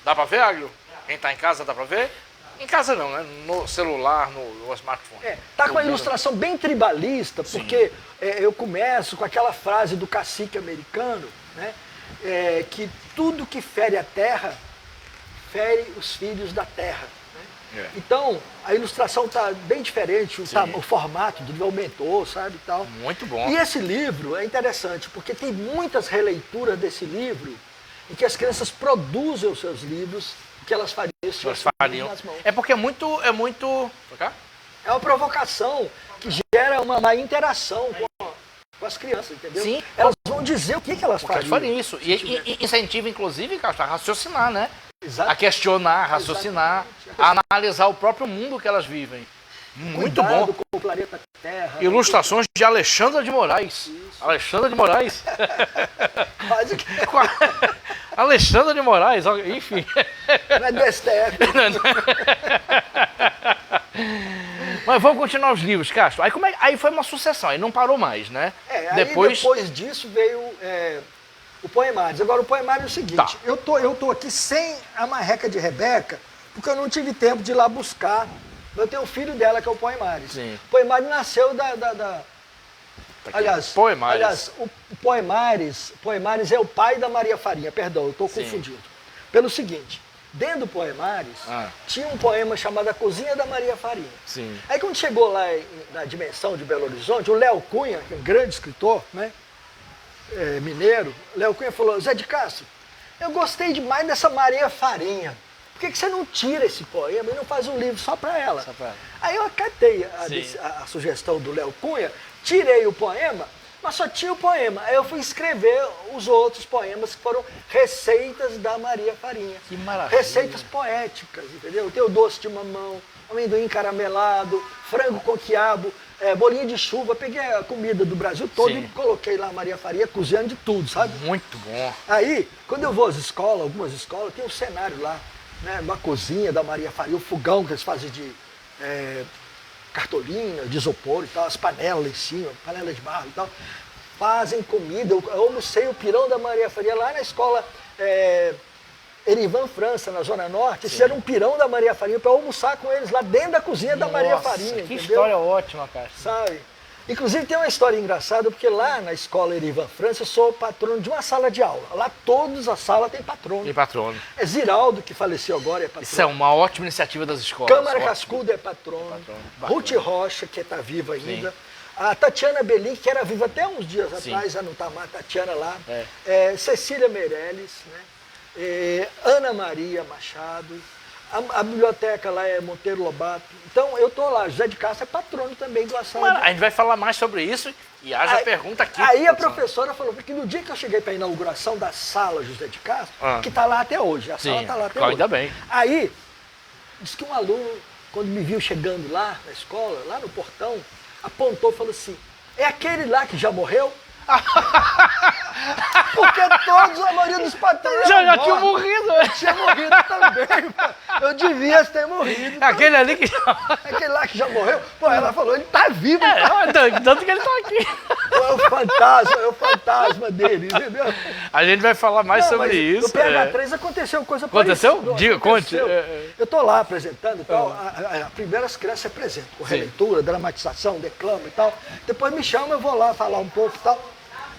S1: Dá pra ver, Águio? Quem tá em casa dá pra ver? Em casa não, né? No celular, no smartphone.
S2: Tá com uma ilustração bem tribalista, porque eu começo com aquela frase do cacique americano, né? Que tudo que fere a terra, fere os filhos da terra. Né? Então, a ilustração tá bem diferente, o formato do livro aumentou, sabe, e tal.
S1: Muito bom.
S2: E esse livro é interessante, porque tem muitas releituras desse livro, em que as crianças produzem os seus livros, o que elas fariam se tivessem nas mãos.
S1: É porque é muito... Pra cá?
S2: É uma provocação que gera uma interação com as crianças, entendeu?
S1: Sim.
S2: Elas vão dizer o que elas
S1: Porque elas
S2: fariam.
S1: fariam isso. E incentiva, inclusive, a raciocinar, né?
S2: Exato.
S1: A questionar, a raciocinar, a analisar o próprio mundo que elas vivem. Muito
S2: Cuidado
S1: bom.
S2: com o planeta Terra.
S1: Ilustrações de Alexandra de Moraes.
S2: Isso.
S1: Alexandra de Moraes.
S2: Quase que
S1: Alexandra de Moraes, enfim.
S2: não é do STF.
S1: Mas vamos continuar os livros, Castro. Aí foi uma sucessão, aí não parou mais, né?
S2: Aí depois disso veio o Poemários. Agora o Poemário é o seguinte,
S1: Tá.
S2: eu tô aqui sem a marreca de Rebeca, porque eu não tive tempo de ir lá buscar. Eu tenho o filho dela, que é o Poemários.
S1: Sim.
S2: O Poemários nasceu
S1: Tá aqui.
S2: Aliás, o Poemários é o pai da Maria Farinha, perdão, eu estou confundindo. Pelo seguinte, dentro do Poemários, tinha um poema chamado A Cozinha da Maria Farinha.
S1: Sim.
S2: Aí quando chegou lá na dimensão de Belo Horizonte, o Léo Cunha, que é um grande escritor, né, mineiro, Léo Cunha falou: Zé de Castro, eu gostei demais dessa Maria Farinha. Por que você não tira esse poema e não faz um livro só para ela? Aí eu acatei a sugestão do Léo Cunha, tirei o poema, mas só tinha o poema. Aí eu fui escrever os outros poemas que foram receitas da Maria Farinha.
S1: Que maravilha.
S2: Receitas poéticas, entendeu? Tem o doce de mamão, amendoim caramelado, frango com quiabo, bolinha de chuva. Peguei a comida do Brasil todo e coloquei lá a Maria Farinha cozinhando de tudo, sabe?
S1: Muito bom.
S2: Aí, quando eu vou às escolas, algumas escolas, tem um cenário lá, né, uma cozinha da Maria Farinha, o fogão que eles fazem de cartolina, de isopor e tal, as panelas em cima, panelas de barro e tal, fazem comida. Eu almocei o pirão da Maria Farinha lá na escola Erivan França, na Zona Norte. Fizeram um pirão da Maria Farinha para almoçar com eles lá dentro da cozinha da Maria Farinha.
S1: Que
S2: entendeu?
S1: história ótima, cara.
S2: Sabe? Inclusive tem uma história engraçada, porque lá na escola Erivan França eu sou patrono de uma sala de aula. Lá todas as salas têm patrono.
S1: E patrono.
S2: É Ziraldo, que faleceu agora, é patrono.
S1: Isso é uma ótima iniciativa das escolas.
S2: Câmara
S1: Ótimo.
S2: Cascudo é patrono.
S1: Bacana.
S2: Ruth Rocha, que está viva ainda. A Tatiana Belin, que era viva até uns dias
S1: Sim.
S2: atrás, já não está mais, a Tatiana lá.
S1: É.
S2: Cecília Meirelles, né? Ana Maria Machado. A biblioteca lá é Monteiro Lobato. Então eu estou lá, José de Castro é patrono também do sala de
S1: A gente vai falar mais sobre isso e haja pergunta aqui.
S2: Aí a professora falou que no dia que eu cheguei para a inauguração da sala José de Castro, que está lá até hoje, a sala está lá até hoje.
S1: Ainda bem.
S2: Aí, disse que um aluno, quando me viu chegando lá na escola, lá no portão, apontou e falou assim, é aquele lá que já morreu? Porque todos, a maioria dos patrões
S1: Já tinham morrido.
S2: tinha morrido também, pô. Eu devia ter morrido.
S1: Aquele ali que
S2: Aquele lá que já morreu, pô, ela falou, ele tá vivo.
S1: tanto que ele tá aqui.
S2: Pô, é o fantasma dele, entendeu?
S1: A gente vai falar mais sobre
S2: mas
S1: isso.
S2: No PH3 aconteceu coisa
S1: Aconteceu?
S2: parecida.
S1: Diga, conte.
S2: Eu tô lá apresentando e tal, primeiro as crianças se apresentam, com releitura, dramatização, declama e tal. Depois me chamam, eu vou lá falar um pouco e tal.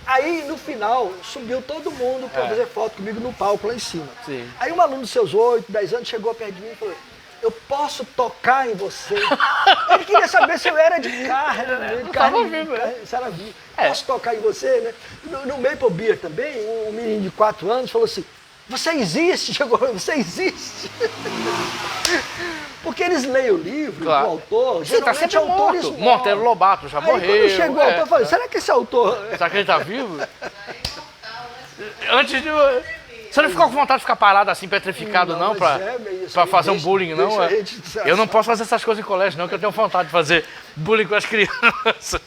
S2: Aí, no final, subiu todo mundo para fazer foto comigo no palco lá em cima.
S1: Sim.
S2: Aí um aluno dos seus 8, 10 anos chegou perto de mim e falou, eu posso tocar em você? Ele queria saber se eu era de carne, se era vivo. Posso tocar em você, né? No Maple Beer também, um menino de 4 anos falou assim, você existe, chegou, você existe. Porque eles leem o livro do autor,
S1: Sim, tá sempre
S2: autores
S1: morto. Monteiro Lobato já morreu.
S2: Quando chegou o autor, eu falei, será que esse autor...
S1: Será que ele tá vivo? Antes de... Você não ficou com vontade de ficar parado assim, petrificado, não? Pra fazer um bullying, não? Eu não posso fazer essas coisas em colégio, não, que eu tenho vontade de fazer bullying com as crianças.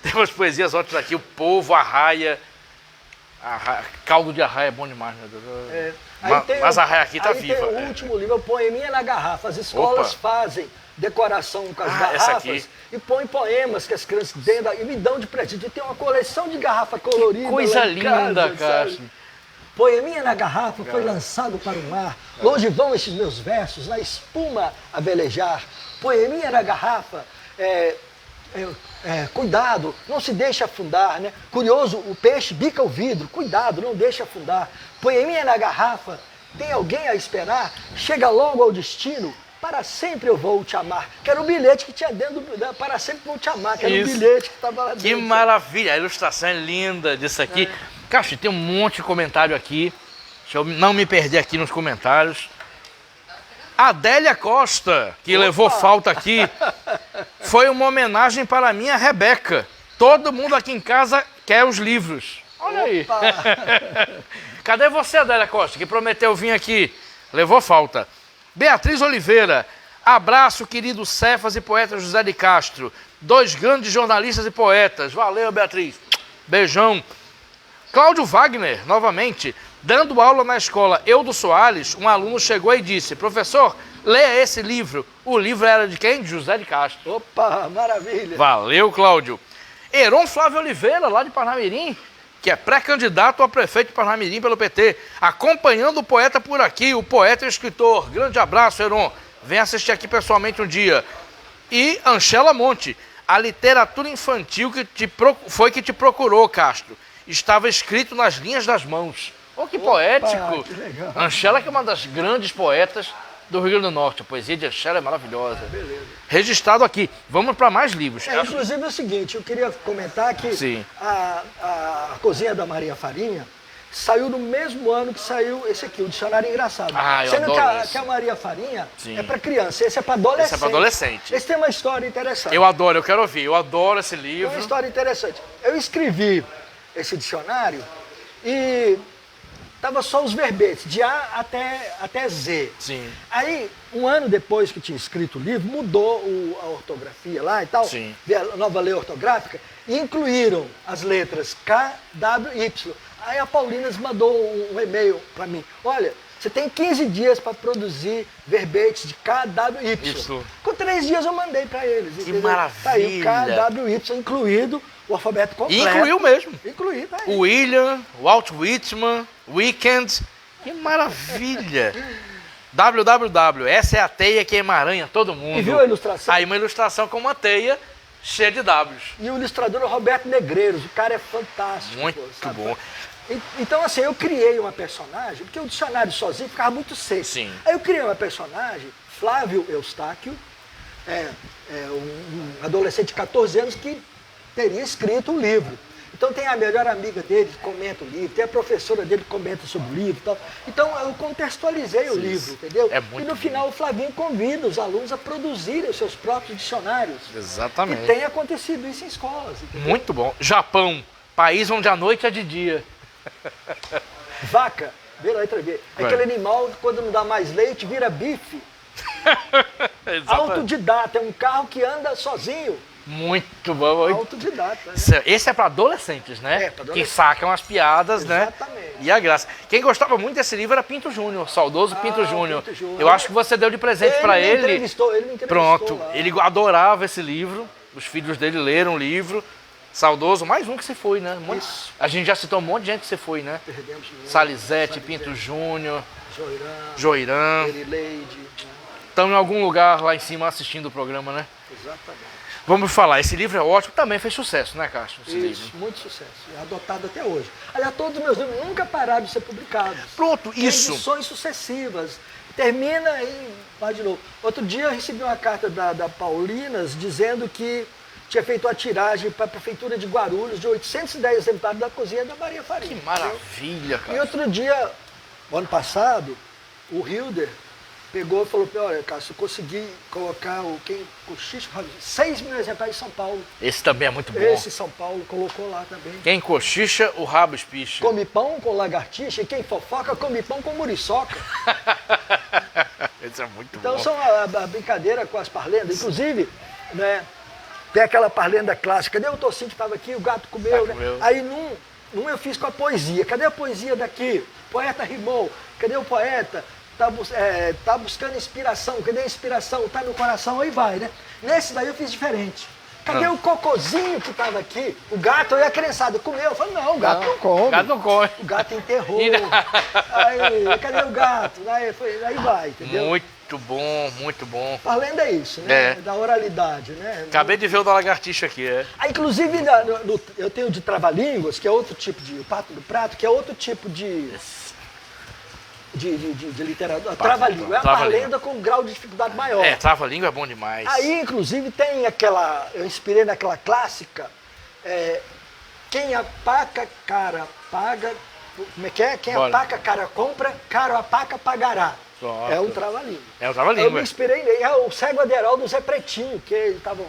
S1: Tem umas poesias ótimas aqui, o povo, arraia. Caldo de arraia é bom demais, meu Deus. Mas a arraia aqui tá viva.
S2: Tem o último livro, Poeminha na Garrafa. As escolas fazem decoração com as garrafas e põem poemas que as crianças dentro e me dão de presente. Eu tenho uma coleção de garrafa colorida.
S1: Coisa linda, cara.
S2: Poeminha na garrafa foi lançado para o mar. Longe vão estes meus versos, na espuma a velejar. Poeminha na garrafa, cuidado, não se deixe afundar, né? Curioso, o peixe bica o vidro, cuidado, não deixe afundar. Poeminha na garrafa, tem alguém a esperar? Chega logo ao destino, para sempre eu vou te amar. Que era o bilhete que tinha dentro do... Para sempre vou te amar, que era o bilhete que estava lá dentro.
S1: Que maravilha, a ilustração é linda disso aqui. Caixa, tem um monte de comentário aqui. Deixa eu não me perder aqui nos comentários. Adélia Costa, que levou falta aqui, foi uma homenagem para a minha Rebeca. Todo mundo aqui em casa quer os livros. Olha aí. Cadê você, Adélia Costa, que prometeu vir aqui? Levou falta. Beatriz Oliveira. Abraço, querido Cefas e poeta José de Castro. 2 grandes jornalistas e poetas. Valeu, Beatriz. Beijão. Cláudio Wagner, novamente, dando aula na escola Eudo Soares, um aluno chegou e disse, professor, leia esse livro. O livro era de quem? De José de Castro.
S2: Opa, maravilha.
S1: Valeu, Cláudio. Heron Flávio Oliveira, lá de Parnamirim, que é pré-candidato a prefeito de Parnamirim pelo PT, acompanhando o poeta por aqui, o poeta e o escritor. Grande abraço, Heron. Vem assistir aqui pessoalmente um dia. E Anchela Monte, a literatura infantil que te procurou, Castro. Estava escrito nas linhas das mãos. Oh, que poético!
S2: Que legal.
S1: Anchela, que é uma das grandes poetas do Rio Grande do Norte. A poesia de Anchela é maravilhosa.
S2: Beleza.
S1: Registrado aqui. Vamos para mais livros.
S2: Inclusive é o seguinte, eu queria comentar que a Cozinha da Maria Farinha saiu no mesmo ano que saiu esse aqui, o Dicionário Engraçado.
S1: Eu
S2: Sendo
S1: adoro
S2: que a Maria Farinha
S1: Sim.
S2: é para criança, esse é para adolescente.
S1: Esse é para adolescente.
S2: Esse tem uma história interessante.
S1: Eu adoro, eu quero ouvir. Eu adoro esse
S2: Tem
S1: livro.
S2: uma história interessante. Eu escrevi esse dicionário e tava só os verbetes, de A até Z.
S1: Sim.
S2: Aí, um ano depois que tinha escrito o livro, mudou a ortografia lá e tal,
S1: Sim.
S2: veio a nova lei ortográfica, e incluíram as letras K, W, Y. Aí a Paulinas mandou um e-mail para mim, olha, você tem 15 dias para produzir verbetes de K, W, Y. Com 3 dias eu mandei para eles.
S1: Que
S2: entendeu?
S1: maravilha!
S2: Tá aí o K, W, Y, incluído o alfabeto completo.
S1: E incluiu mesmo.
S2: Incluí, tá aí.
S1: William, Walt Whitman, Weekend. Que maravilha! www. Essa é a teia que emaranha todo mundo.
S2: E viu a ilustração?
S1: Aí uma ilustração com uma teia Cheio de Ws.
S2: E o ilustrador é o Roberto Negreiros, o cara é fantástico.
S1: Muito
S2: sabe?
S1: bom.
S2: Então, assim, eu criei uma personagem, porque o dicionário sozinho ficava muito seco.
S1: Sim.
S2: Aí eu criei uma personagem, Flávio Eustáquio, um adolescente de 14 anos que teria escrito um livro. Então tem a melhor amiga dele que comenta o livro, tem a professora dele que comenta sobre o livro e tal. Então eu contextualizei o livro, entendeu?
S1: É muito
S2: e no final o Flavinho convida os alunos a produzirem os seus próprios dicionários.
S1: Exatamente.
S2: E tem acontecido isso em escolas, entendeu?
S1: Muito bom. Japão, país onde a noite é de dia.
S2: Vaca, vê lá, entra ver. Aquele animal, quando não dá mais leite, vira bife.
S1: Exatamente.
S2: Autodidata, é um carro que anda sozinho.
S1: Muito bom.
S2: Autodidata.
S1: Esse é para adolescentes, né?
S2: É, pra adolescentes.
S1: Que sacam as piadas,
S2: Exatamente.
S1: né? E a graça. Quem gostava muito desse livro era Pinto Júnior, saudoso Pinto Júnior.
S2: Pinto Júnior.
S1: Eu acho que você deu de presente para
S2: me
S1: ele.
S2: Ele me entrevistou
S1: Pronto.
S2: lá.
S1: Ele adorava esse livro. Os filhos dele leram o livro. Saudoso, mais um que se foi, né?
S2: Isso.
S1: A gente já citou um monte de gente que se foi, né?
S2: Perdemos muito.
S1: Salizete, Pinto Júnior,
S2: Joirã,
S1: Joirã.
S2: Erileide.
S1: Estão em algum lugar lá em cima assistindo o programa, né?
S2: Exatamente.
S1: Vamos falar, esse livro é ótimo, também fez sucesso, né, Castro? Esse
S2: Isso,
S1: livro.
S2: muito sucesso. É adotado até hoje. Aliás, todos os meus livros nunca pararam de ser publicados.
S1: Pronto,
S2: Tem
S1: isso.
S2: edições sucessivas. Termina e vai de novo. Outro dia eu recebi uma carta da Paulinas dizendo que tinha feito uma tiragem para a Prefeitura de Guarulhos de 810 exemplares da cozinha da Maria Faria.
S1: Que maravilha, cara.
S2: E outro dia, o ano passado, o Hilder pegou e falou, olha, Cássio, eu consegui colocar o Quem Cochicha, 6 mil exemplares em São Paulo.
S1: Esse também é muito bom.
S2: Esse São Paulo colocou lá também.
S1: Quem cochicha, o rabo espicha.
S2: Come pão com lagartixa e quem fofoca come pão com muriçoca.
S1: Esse é muito
S2: Então
S1: bom.
S2: são a brincadeira com as parlendas. Inclusive, né, tem aquela parlenda clássica, cadê o tocinho que estava aqui, o gato comeu, né?
S1: Comeu.
S2: Aí num eu fiz com a poesia. Cadê a poesia daqui? O poeta rimou. Cadê o poeta? Tá buscando inspiração. Cadê a inspiração? Tá no coração, aí vai, né? Nesse daí eu fiz diferente. Cadê o cocozinho que estava aqui? O gato e a criançada comeu. Eu falei, não, o gato não come.
S1: O gato não come.
S2: O gato enterrou.
S1: Ainda-
S2: Aí, cadê o gato? Aí vai, entendeu?
S1: Muito bom, muito bom.
S2: Parlenda é isso, né?
S1: É.
S2: Da oralidade, né?
S1: Acabei de ver o da lagartixa aqui, é.
S2: Ah, inclusive, eu tenho de trava-línguas, que é outro tipo de... O pato do prato, que é outro tipo de literatura. Trava-língua. É a
S1: Trava-língua.
S2: parlenda com um grau de dificuldade maior.
S1: É, trava-língua é bom demais.
S2: Aí, inclusive, tem aquela... Eu inspirei naquela clássica. Quem apaca, cara, paga... Como é que é? Quem
S1: Bora.
S2: apaca, cara, compra, caro apaca, pagará.
S1: Pronto.
S2: É um trava-língua.
S1: É o
S2: Eu
S1: trava-língua.
S2: me inspirei nele. É o Cego Aderal do Zé Pretinho, que eles estavam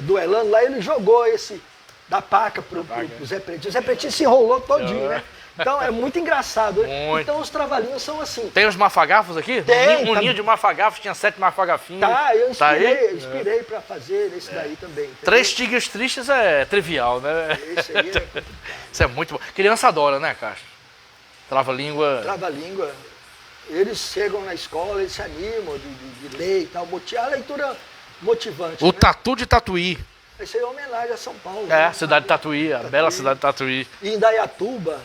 S2: duelando lá, ele jogou esse da paca pro Zé Pretinho. O Zé Pretinho se enrolou todinho, né? Então é muito engraçado.
S1: Muito.
S2: Então os trava-línguas são assim.
S1: Tem os mafagafos aqui?
S2: Tem,
S1: Um
S2: tá-
S1: ninho de mafagafos, tinha 7 mafagafinhos.
S2: Tá, eu
S1: Tá aí?
S2: inspirei pra fazer esse daí também. Entendeu?
S1: 3 tigres tristes é trivial, né?
S2: Esse aí é
S1: Isso é muito bom. Criança adora, né, Castro? Trava-língua.
S2: trava-língua. Eles chegam na escola, eles se animam de ler e tal. A leitura motivante.
S1: O
S2: né?
S1: Tatu de Tatuí.
S2: Isso aí é homenagem a São Paulo.
S1: É,
S2: né?
S1: cidade de Tatuí, a bela cidade de Tatuí.
S2: E em Dayatuba,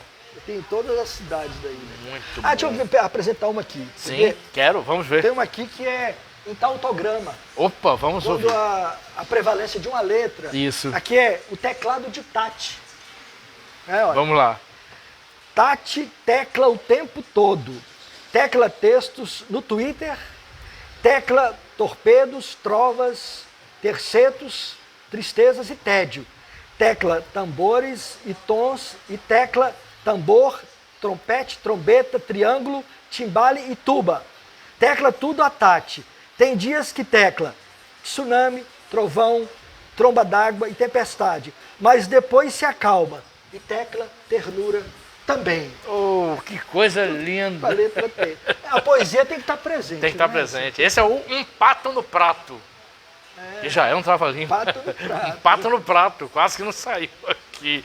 S2: tem todas as cidades daí. Né?
S1: Muito
S2: Deixa
S1: bom.
S2: eu apresentar uma aqui.
S1: Sim,
S2: Porque
S1: quero, vamos ver.
S2: tem uma aqui que é em tautograma.
S1: Opa, vamos
S2: Quando
S1: ouvir.
S2: a prevalência de uma letra.
S1: Isso.
S2: Aqui é o teclado de Tati. Olha.
S1: Vamos lá.
S2: Tati tecla o tempo todo. Tecla textos no Twitter, tecla torpedos, trovas, tercetos, tristezas e tédio. Tecla tambores e tons e tecla tambor, trompete, trombeta, triângulo, timbale e tuba. Tecla tudo a Tati. Tem dias que tecla tsunami, trovão, tromba d'água e tempestade. Mas depois se acalma e tecla ternura também.
S1: Oh, que coisa
S2: A
S1: linda.
S2: letra tem. A poesia tem que estar presente.
S1: Tem que estar
S2: né?
S1: presente. Esse é o Um Pato no Prato. Que já é um trava-língua.
S2: Pato no prato.
S1: Um pato no prato, quase que não saiu aqui.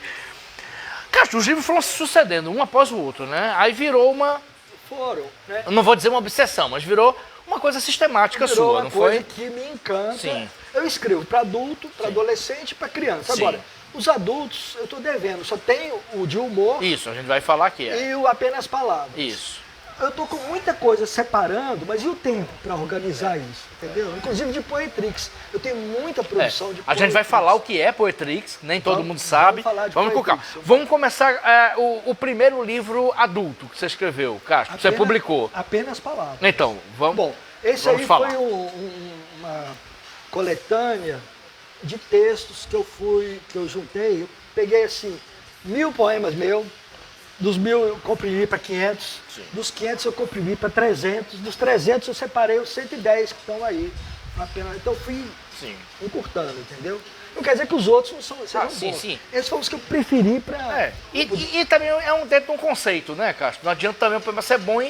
S1: Cara, os livros foram se sucedendo, um após o outro, né? Aí virou uma,
S2: Foram, né?
S1: eu não vou dizer uma obsessão, mas virou uma coisa sistemática
S2: Virou
S1: sua,
S2: uma
S1: não
S2: coisa
S1: foi?
S2: que me encanta.
S1: Sim.
S2: Eu escrevo para adulto, para adolescente e para criança.
S1: Sim.
S2: Agora, os adultos eu estou devendo, só tenho o de humor
S1: Isso, a gente vai falar aqui. É.
S2: e o apenas palavras.
S1: Isso.
S2: eu tô com muita coisa separando, mas e o tempo para organizar isso, entendeu? Inclusive de Poetrix. Eu tenho muita produção de
S1: A gente vai falar o que é Poetrix, nem todo mundo sabe. Vamos com calma. Vamos começar o primeiro livro adulto que você escreveu, Castro, que você publicou.
S2: Apenas palavras.
S1: Então, vamos.
S2: Bom, esse
S1: vamos
S2: aí
S1: falar.
S2: foi uma coletânea de textos que eu juntei. Eu peguei assim, 1000 poemas meus. Dos 1000 eu comprimi para 500, sim. Dos 500 eu comprimi para 300, dos 300 eu separei os 110 que estão aí. Então eu fui encurtando, entendeu? Não quer dizer que os outros não sejam bons. Sim. Esses foram os que eu preferi para...
S1: E também é dentro de um conceito, né, Castro? Não adianta também o poema ser bom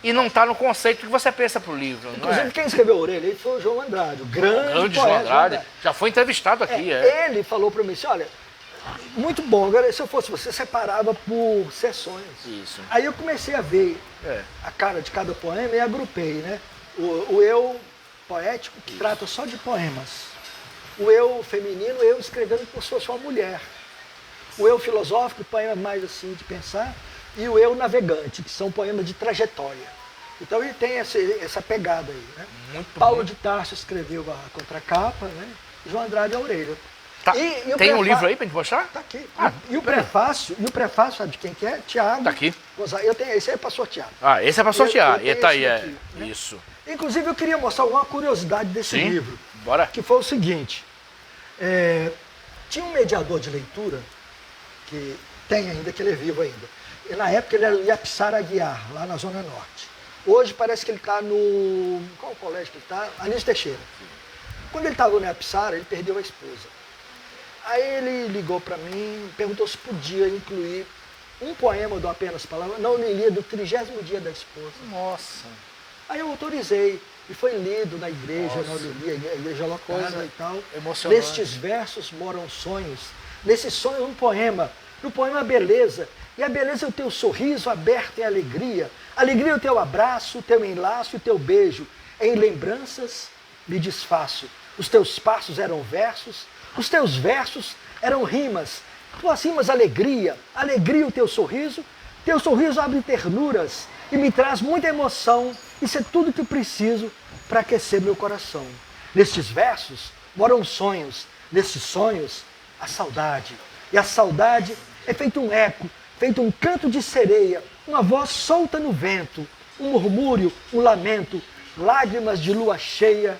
S1: e não estar no conceito que você pensa pro livro.
S2: Inclusive quem escreveu a Orelha aí foi o João Andrade, o grande
S1: João Andrade. Já foi entrevistado aqui.
S2: Ele falou para mim assim, olha... Muito bom, agora se eu fosse você, separava por sessões.
S1: Isso.
S2: Aí eu comecei a ver a cara de cada poema e agrupei, né? O eu poético, que trata só de poemas. O eu feminino, eu escrevendo como se fosse uma mulher. O eu filosófico, poema mais assim de pensar. E o eu navegante, que são poemas de trajetória. Então ele tem essa pegada aí, né? Paulo de Tarso escreveu a contracapa, né? João Andrade a orelha.
S1: Tá. Tem um livro aí pra gente mostrar?
S2: Tá aqui. E o prefácio, sabe de quem que é? Tiago.
S1: Tá aqui.
S2: Eu tenho, esse aí é para sortear.
S1: Esse é para sortear. E tá aí,
S2: aqui, né?
S1: Isso.
S2: Inclusive eu queria mostrar uma curiosidade desse livro.
S1: Bora.
S2: Que foi o seguinte. Tinha um mediador de leitura, que tem ainda, que ele é vivo ainda. E na época ele era o Iapsara Aguiar, lá na Zona Norte. Hoje parece que ele está no... Qual colégio que ele está? Anísio Teixeira. Quando ele estava no Iapsara, ele perdeu a esposa. Aí ele ligou para mim, perguntou se podia incluir um poema do Apenas Palavras na homilia do 30º dia da esposa.
S1: Nossa!
S2: Aí eu autorizei, e foi lido na igreja, na homilia, a igreja local e tal.
S1: Emocionante.
S2: Nestes versos moram sonhos, nesse sonho um poema, no poema a beleza, e a beleza é o teu sorriso aberto em alegria é o teu abraço, o teu enlaço e o teu beijo, em lembranças me desfaço, os teus passos eram versos, os teus versos eram rimas, tuas rimas alegria o teu sorriso abre ternuras e me traz muita emoção, isso é tudo que eu preciso para aquecer meu coração. Nestes versos moram sonhos, nestes sonhos a saudade, e a saudade é feito um eco, feito um canto de sereia, uma voz solta no vento, um murmúrio, um lamento, lágrimas de lua cheia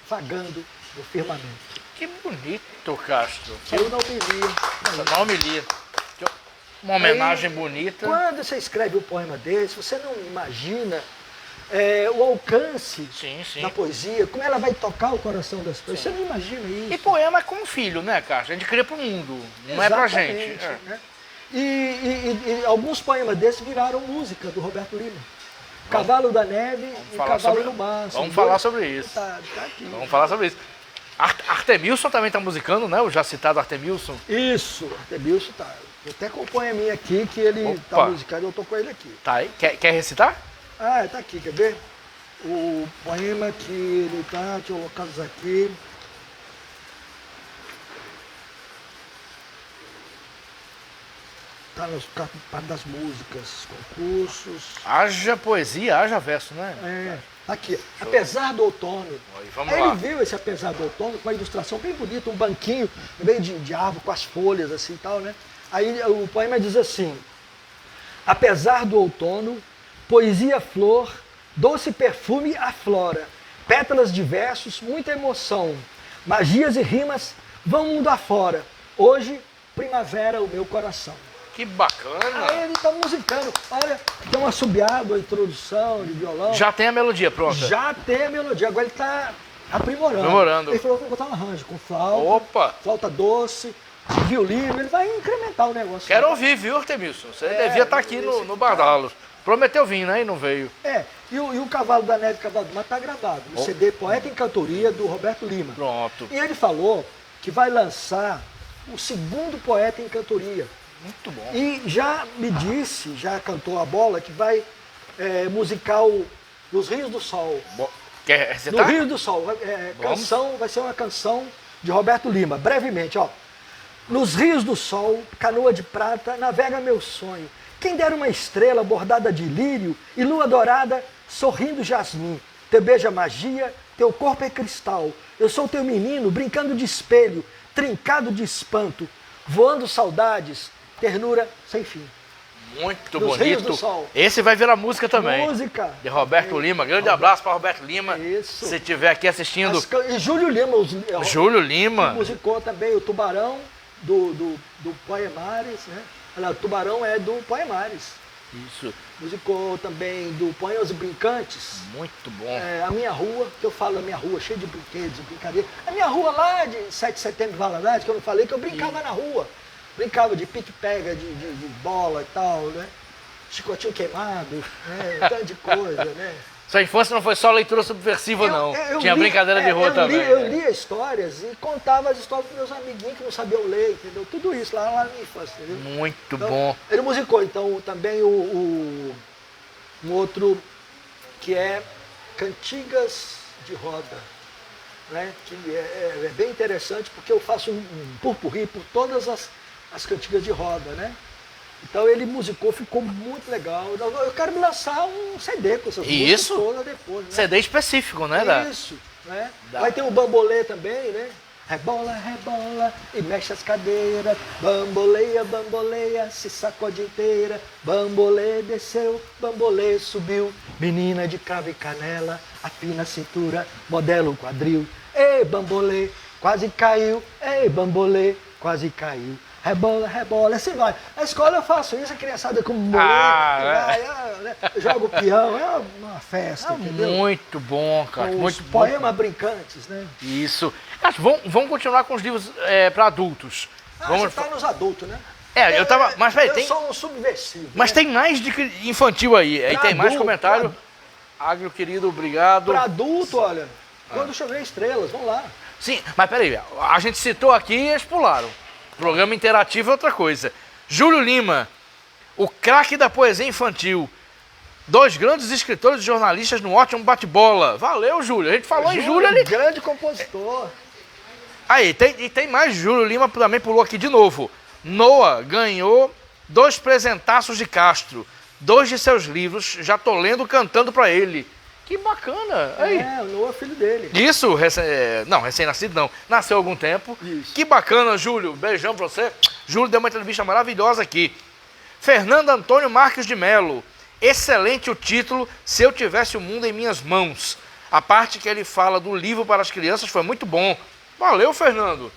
S2: vagando no firmamento.
S1: Que bonito, Castro.
S2: Saiu na homilia.
S1: Na homilia. Uma homenagem bonita.
S2: Quando você escreve um poema desse, você não imagina o alcance da poesia, como ela vai tocar o coração das pessoas. Você não imagina isso.
S1: E poema é como filho, né, Castro? A gente cria pro mundo, não é pra gente.
S2: Né? E alguns poemas desses viraram música do Roberto Lima. Cavalo da Neve e Cavalo no Mar.
S1: Vamos falar sobre isso.
S2: Tá aqui.
S1: Vamos falar sobre isso. Artemilson também está musicando, né? O já citado Artemilson.
S2: Isso, Artemilson tá. Eu até compõe a minha aqui, que ele tá musicando, eu tô com ele aqui.
S1: Tá aí. Quer recitar?
S2: Tá aqui, quer ver? O poema que ele tá, deixa eu localizar aqui. Tá nas parte das músicas, concursos.
S1: Haja poesia, haja verso, né?
S2: Aqui, Apesar do Outono.
S1: Aí
S2: ele viu esse Apesar do Outono com uma ilustração bem bonita, um banquinho no meio de árvore com as folhas assim e tal, né? Aí o poema diz assim: apesar do outono, poesia flor, doce perfume aflora, pétalas de versos, muita emoção, magias e rimas vão mundo afora. Hoje, primavera o meu coração.
S1: Que bacana!
S2: Aí ele tá musicando. Olha, tem um assobiado, a introdução de violão.
S1: Já tem a melodia pronta?
S2: Já tem a melodia. Agora ele tá aprimorando. Ele falou que vai botar um arranjo com flauta, flauta doce, violino. Ele vai incrementar o negócio.
S1: Quero ouvir, viu, Artemilson? Você devia estar aqui no Bardalos. Prometeu vir, né? E não veio.
S2: E o Cavalo da Neve e Cavalo do Mar tá gravado. O CD Poeta em Cantoria, do Roberto Lima.
S1: Pronto.
S2: E ele falou que vai lançar o segundo Poeta em Cantoria.
S1: Muito bom.
S2: E já me disse, já cantou a bola, que vai musicar Nos Rios do Sol.
S1: Quer recitar?
S2: No Rio do Sol. Vai ser uma canção de Roberto Lima. Brevemente, ó. Nos rios do sol, canoa de prata, navega meu sonho. Quem dera uma estrela bordada de lírio e lua dourada sorrindo jasmim. Teu beijo é magia, teu corpo é cristal. Eu sou teu menino brincando de espelho, trincado de espanto, voando saudades, ternura sem fim.
S1: Muito
S2: Dos Rios
S1: bonito.
S2: do Sol.
S1: Esse vai virar música também.
S2: Música.
S1: De Roberto Lima. Grande abraço para Roberto Lima.
S2: Isso.
S1: Se estiver aqui assistindo.
S2: E Júlio Lima.
S1: Júlio Lima.
S2: Musicou também o Tubarão do Poemares, né? Olha, o Tubarão é do Poemares.
S1: Isso.
S2: Musicou também do Poemas Brincantes.
S1: Muito bom.
S2: A minha rua, que eu falo a minha rua, cheia de brinquedos, de brincadeira. A minha rua lá de 7 de setembro, Valadares, que eu não falei, que eu brincava na rua. Brincava de pique-pega, de bola e tal, né? Chicotinho queimado, né? Tanto de coisa, né?
S1: Sua infância não foi só leitura subversiva, não. Tinha brincadeira de rua também.
S2: Eu lia histórias e contava as histórias para meus amiguinhos que não sabiam ler, entendeu? Tudo isso lá na minha infância, entendeu?
S1: Muito
S2: então,
S1: bom.
S2: Ele musicou, então, também um outro que é Cantigas de Roda, né? Que é bem interessante porque eu faço um purpurri por todas as cantigas de roda, né? Então ele musicou, ficou muito legal. Eu quero me lançar um CD com essas músicas todas depois, né?
S1: CD específico, né?
S2: Isso, né? Vai ter o bambolê também, né? Rebola, rebola e mexe as cadeiras. Bamboleia, bamboleia, se sacode inteira. Bambolê desceu, bambolê subiu. Menina de cravo e canela, afina a cintura, modela o quadril. Ei, bambolê, quase caiu. Ei, bambolê, quase caiu. Rebola, rebola, assim vai. Na escola eu faço isso, a criançada com boleto, né? Eu jogo peão, é uma festa, entendeu?
S1: Muito bom, cara. Muito
S2: poemas brincantes, né?
S1: Isso. Vamos continuar com os livros para adultos.
S2: Você tá nos adultos, né?
S1: Eu tava. Mas peraí,
S2: eu sou um subversivo.
S1: Mas
S2: né?
S1: tem mais de infantil aí. Aí tem mais comentário. Agro, querido, obrigado.
S2: Para adulto, olha, quando chover estrelas, vamos lá.
S1: Sim, mas peraí, a gente citou aqui e eles pularam. Programa interativo é outra coisa. Júlio Lima, o craque da poesia infantil. 2 grandes escritores e jornalistas no ótimo bate-bola. Valeu, Júlio. A gente falou em Júlio ali.
S2: Grande compositor.
S1: Aí, tem mais. Júlio Lima também pulou aqui de novo. Noah ganhou 2 presentaços de Castro. 2 de seus livros, já tô lendo, cantando pra ele. Que bacana. Aí.
S2: O Noah é filho dele.
S1: Isso, recém-nascido não. Nasceu há algum tempo.
S2: Isso.
S1: Que bacana, Júlio. Beijão pra você. Júlio deu uma entrevista maravilhosa aqui. Fernando Antônio Marques de Melo. Excelente o título, Se Eu Tivesse o Mundo em Minhas Mãos. A parte que ele fala do livro para as crianças foi muito bom. Valeu, Fernando.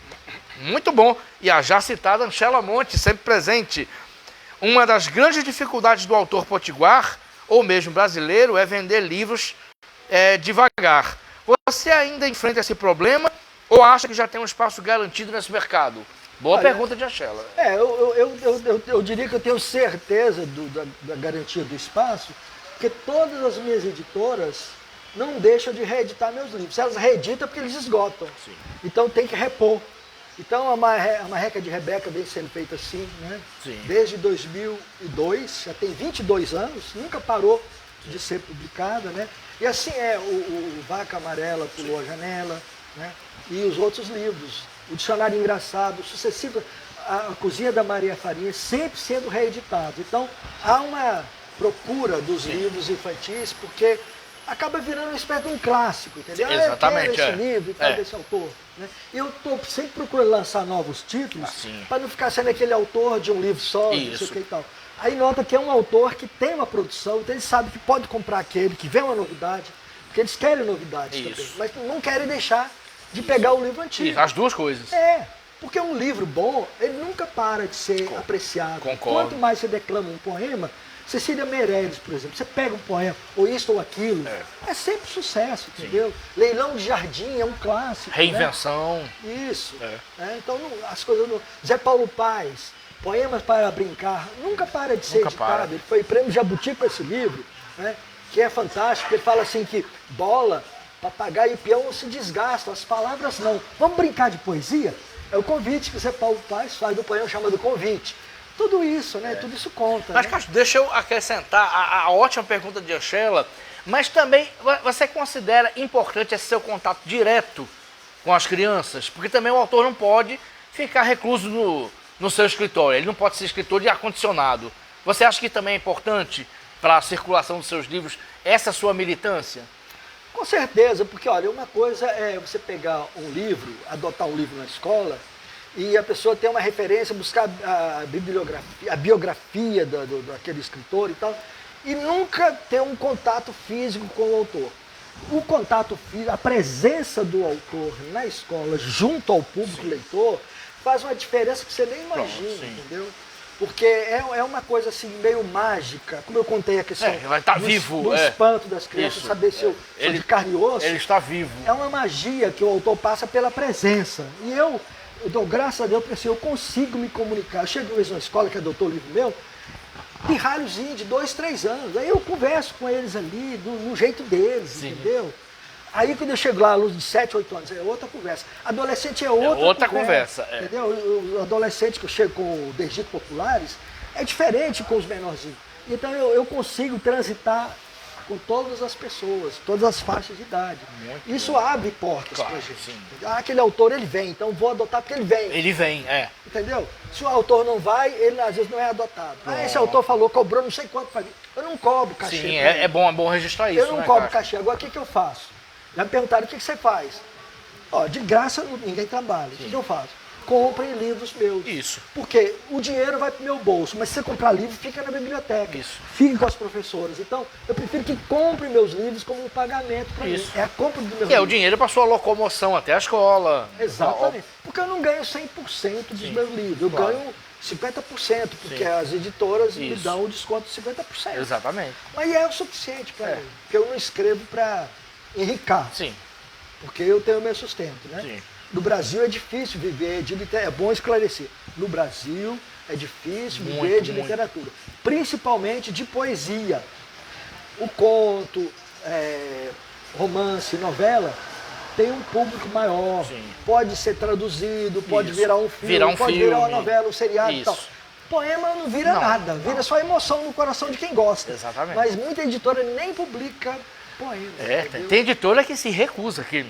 S1: Muito bom. E a já citada Anchela Monte, sempre presente. Uma das grandes dificuldades do autor potiguar, ou mesmo brasileiro, é vender livros devagar. Você ainda enfrenta esse problema ou acha que já tem um espaço garantido nesse mercado? Boa pergunta de Anchela.
S2: Eu diria que eu tenho certeza da garantia do espaço, porque todas as minhas editoras não deixam de reeditar meus livros. Se elas reeditam é porque eles esgotam.
S1: Sim.
S2: Então tem que repor. Então a Marreca de Rebeca vem sendo feita assim, né?
S1: Sim.
S2: Desde 2002, já tem 22 anos, nunca parou de ser publicada, né? E assim o Vaca Amarela Pulou a Janela, né? E os outros livros, o Dicionário Engraçado, sucessivo, a Cozinha da Maria Farinha, sempre sendo reeditado. Então há uma procura dos livros infantis, porque acaba virando uma espécie de um clássico, entendeu?
S1: Exatamente,
S2: esse livro e tal, desse autor. Né? E eu estou sempre procurando lançar novos títulos, para não ficar sendo aquele autor de um livro só, não sei o que e tal. Aí nota que é um autor que tem uma produção, então ele sabe que pode comprar aquele, que vem uma novidade, porque eles querem novidades também, mas não querem deixar de pegar o livro antigo.
S1: Isso, as duas coisas.
S2: Porque um livro bom, ele nunca para de ser apreciado.
S1: Concordo.
S2: Quanto mais você declama um poema, Cecília Meirelles, por exemplo, você pega um poema, ou isto ou aquilo, é sempre sucesso, entendeu? Sim. Leilão de Jardim é um clássico.
S1: Reinvenção.
S2: Né? Isso. Então, as coisas. Zé Paulo Paes, Poemas para Brincar, nunca para de ser editado. Ele foi prêmio Jabuti com esse livro, né? Que é fantástico. Ele fala assim que bola, papagaio e peão não se desgastam, as palavras não. Vamos brincar de poesia? É o convite que o Zé Paulo Paes faz do poema chamado Convite. Tudo isso, né? Tudo isso conta.
S1: Mas,
S2: né?
S1: Castro, deixa eu acrescentar a ótima pergunta de Anchela, mas também você considera importante esse seu contato direto com as crianças? Porque também o autor não pode ficar recluso no seu escritório, ele não pode ser escritor de ar-condicionado. Você acha que também é importante para a circulação dos seus livros essa sua militância?
S2: Com certeza, porque olha, uma coisa é você pegar um livro, adotar um livro na escola, e a pessoa ter uma referência, buscar a biografia daquele escritor e tal, e nunca ter um contato físico com o autor. O contato físico, a presença do autor na escola, junto ao público leitor, faz uma diferença que você nem imagina, entendeu? Porque é uma coisa assim, meio mágica, como eu contei a questão
S1: vai estar vivo,
S2: do espanto das crianças,
S1: Isso.
S2: saber se eu sou de carne e osso.
S1: Ele está vivo.
S2: É uma magia que o autor passa pela presença. E eu dou graças a Deus, porque assim, eu consigo me comunicar. Eu chego uma vez numa escola que adotou o livro meu, pirralhozinho de 2, 3 anos. Aí eu converso com eles ali, no jeito deles, entendeu? Aí quando eu chego lá, alunos de 7, 8 anos, é outra conversa. Adolescente é outra conversa. Entendeu? O adolescente que eu chego com o Dergito Populares é diferente com os menorzinhos. Então eu consigo transitar com todas as pessoas, todas as faixas de idade. Isso abre portas pra gente. Aquele autor, ele vem, então vou adotar porque ele vem.
S1: Ele vem,
S2: Entendeu? Se o autor não vai, ele às vezes não é adotado. Esse autor falou, cobrou não sei quanto pra mim. Eu não cobro cachê.
S1: Sim, é bom registrar isso.
S2: Eu não cobro cachê. Agora o que eu faço? Já me perguntaram o que você faz. Ó, de graça ninguém trabalha. O que eu faço? Comprem livros meus.
S1: Isso.
S2: Porque o dinheiro vai pro meu bolso, mas se você comprar livro, fica na biblioteca.
S1: Isso.
S2: Fique com as professoras. Então, eu prefiro que comprem meus livros como um pagamento para mim. É a compra do meu livro.
S1: Que é o dinheiro para sua locomoção até a escola.
S2: Exatamente. Porque eu não ganho 100% dos meus livros. Eu ganho 50%, porque as editoras me dão o desconto de 50%.
S1: Exatamente.
S2: Mas é o suficiente para mim. Porque eu não escrevo para enricar.
S1: Sim.
S2: Porque eu tenho meu sustento, né?
S1: Sim.
S2: No Brasil é difícil viver de literatura. É bom esclarecer. No Brasil é difícil viver de literatura. Principalmente de poesia. O conto, romance, novela, tem um público maior.
S1: Sim.
S2: Pode ser traduzido, pode virar um filme, pode virar uma novela, um seriado e tal. Poema não vira nada, vira só emoção no coração de quem gosta.
S1: Exatamente.
S2: Mas muita editora nem publica poema.
S1: Tem editora que se recusa, que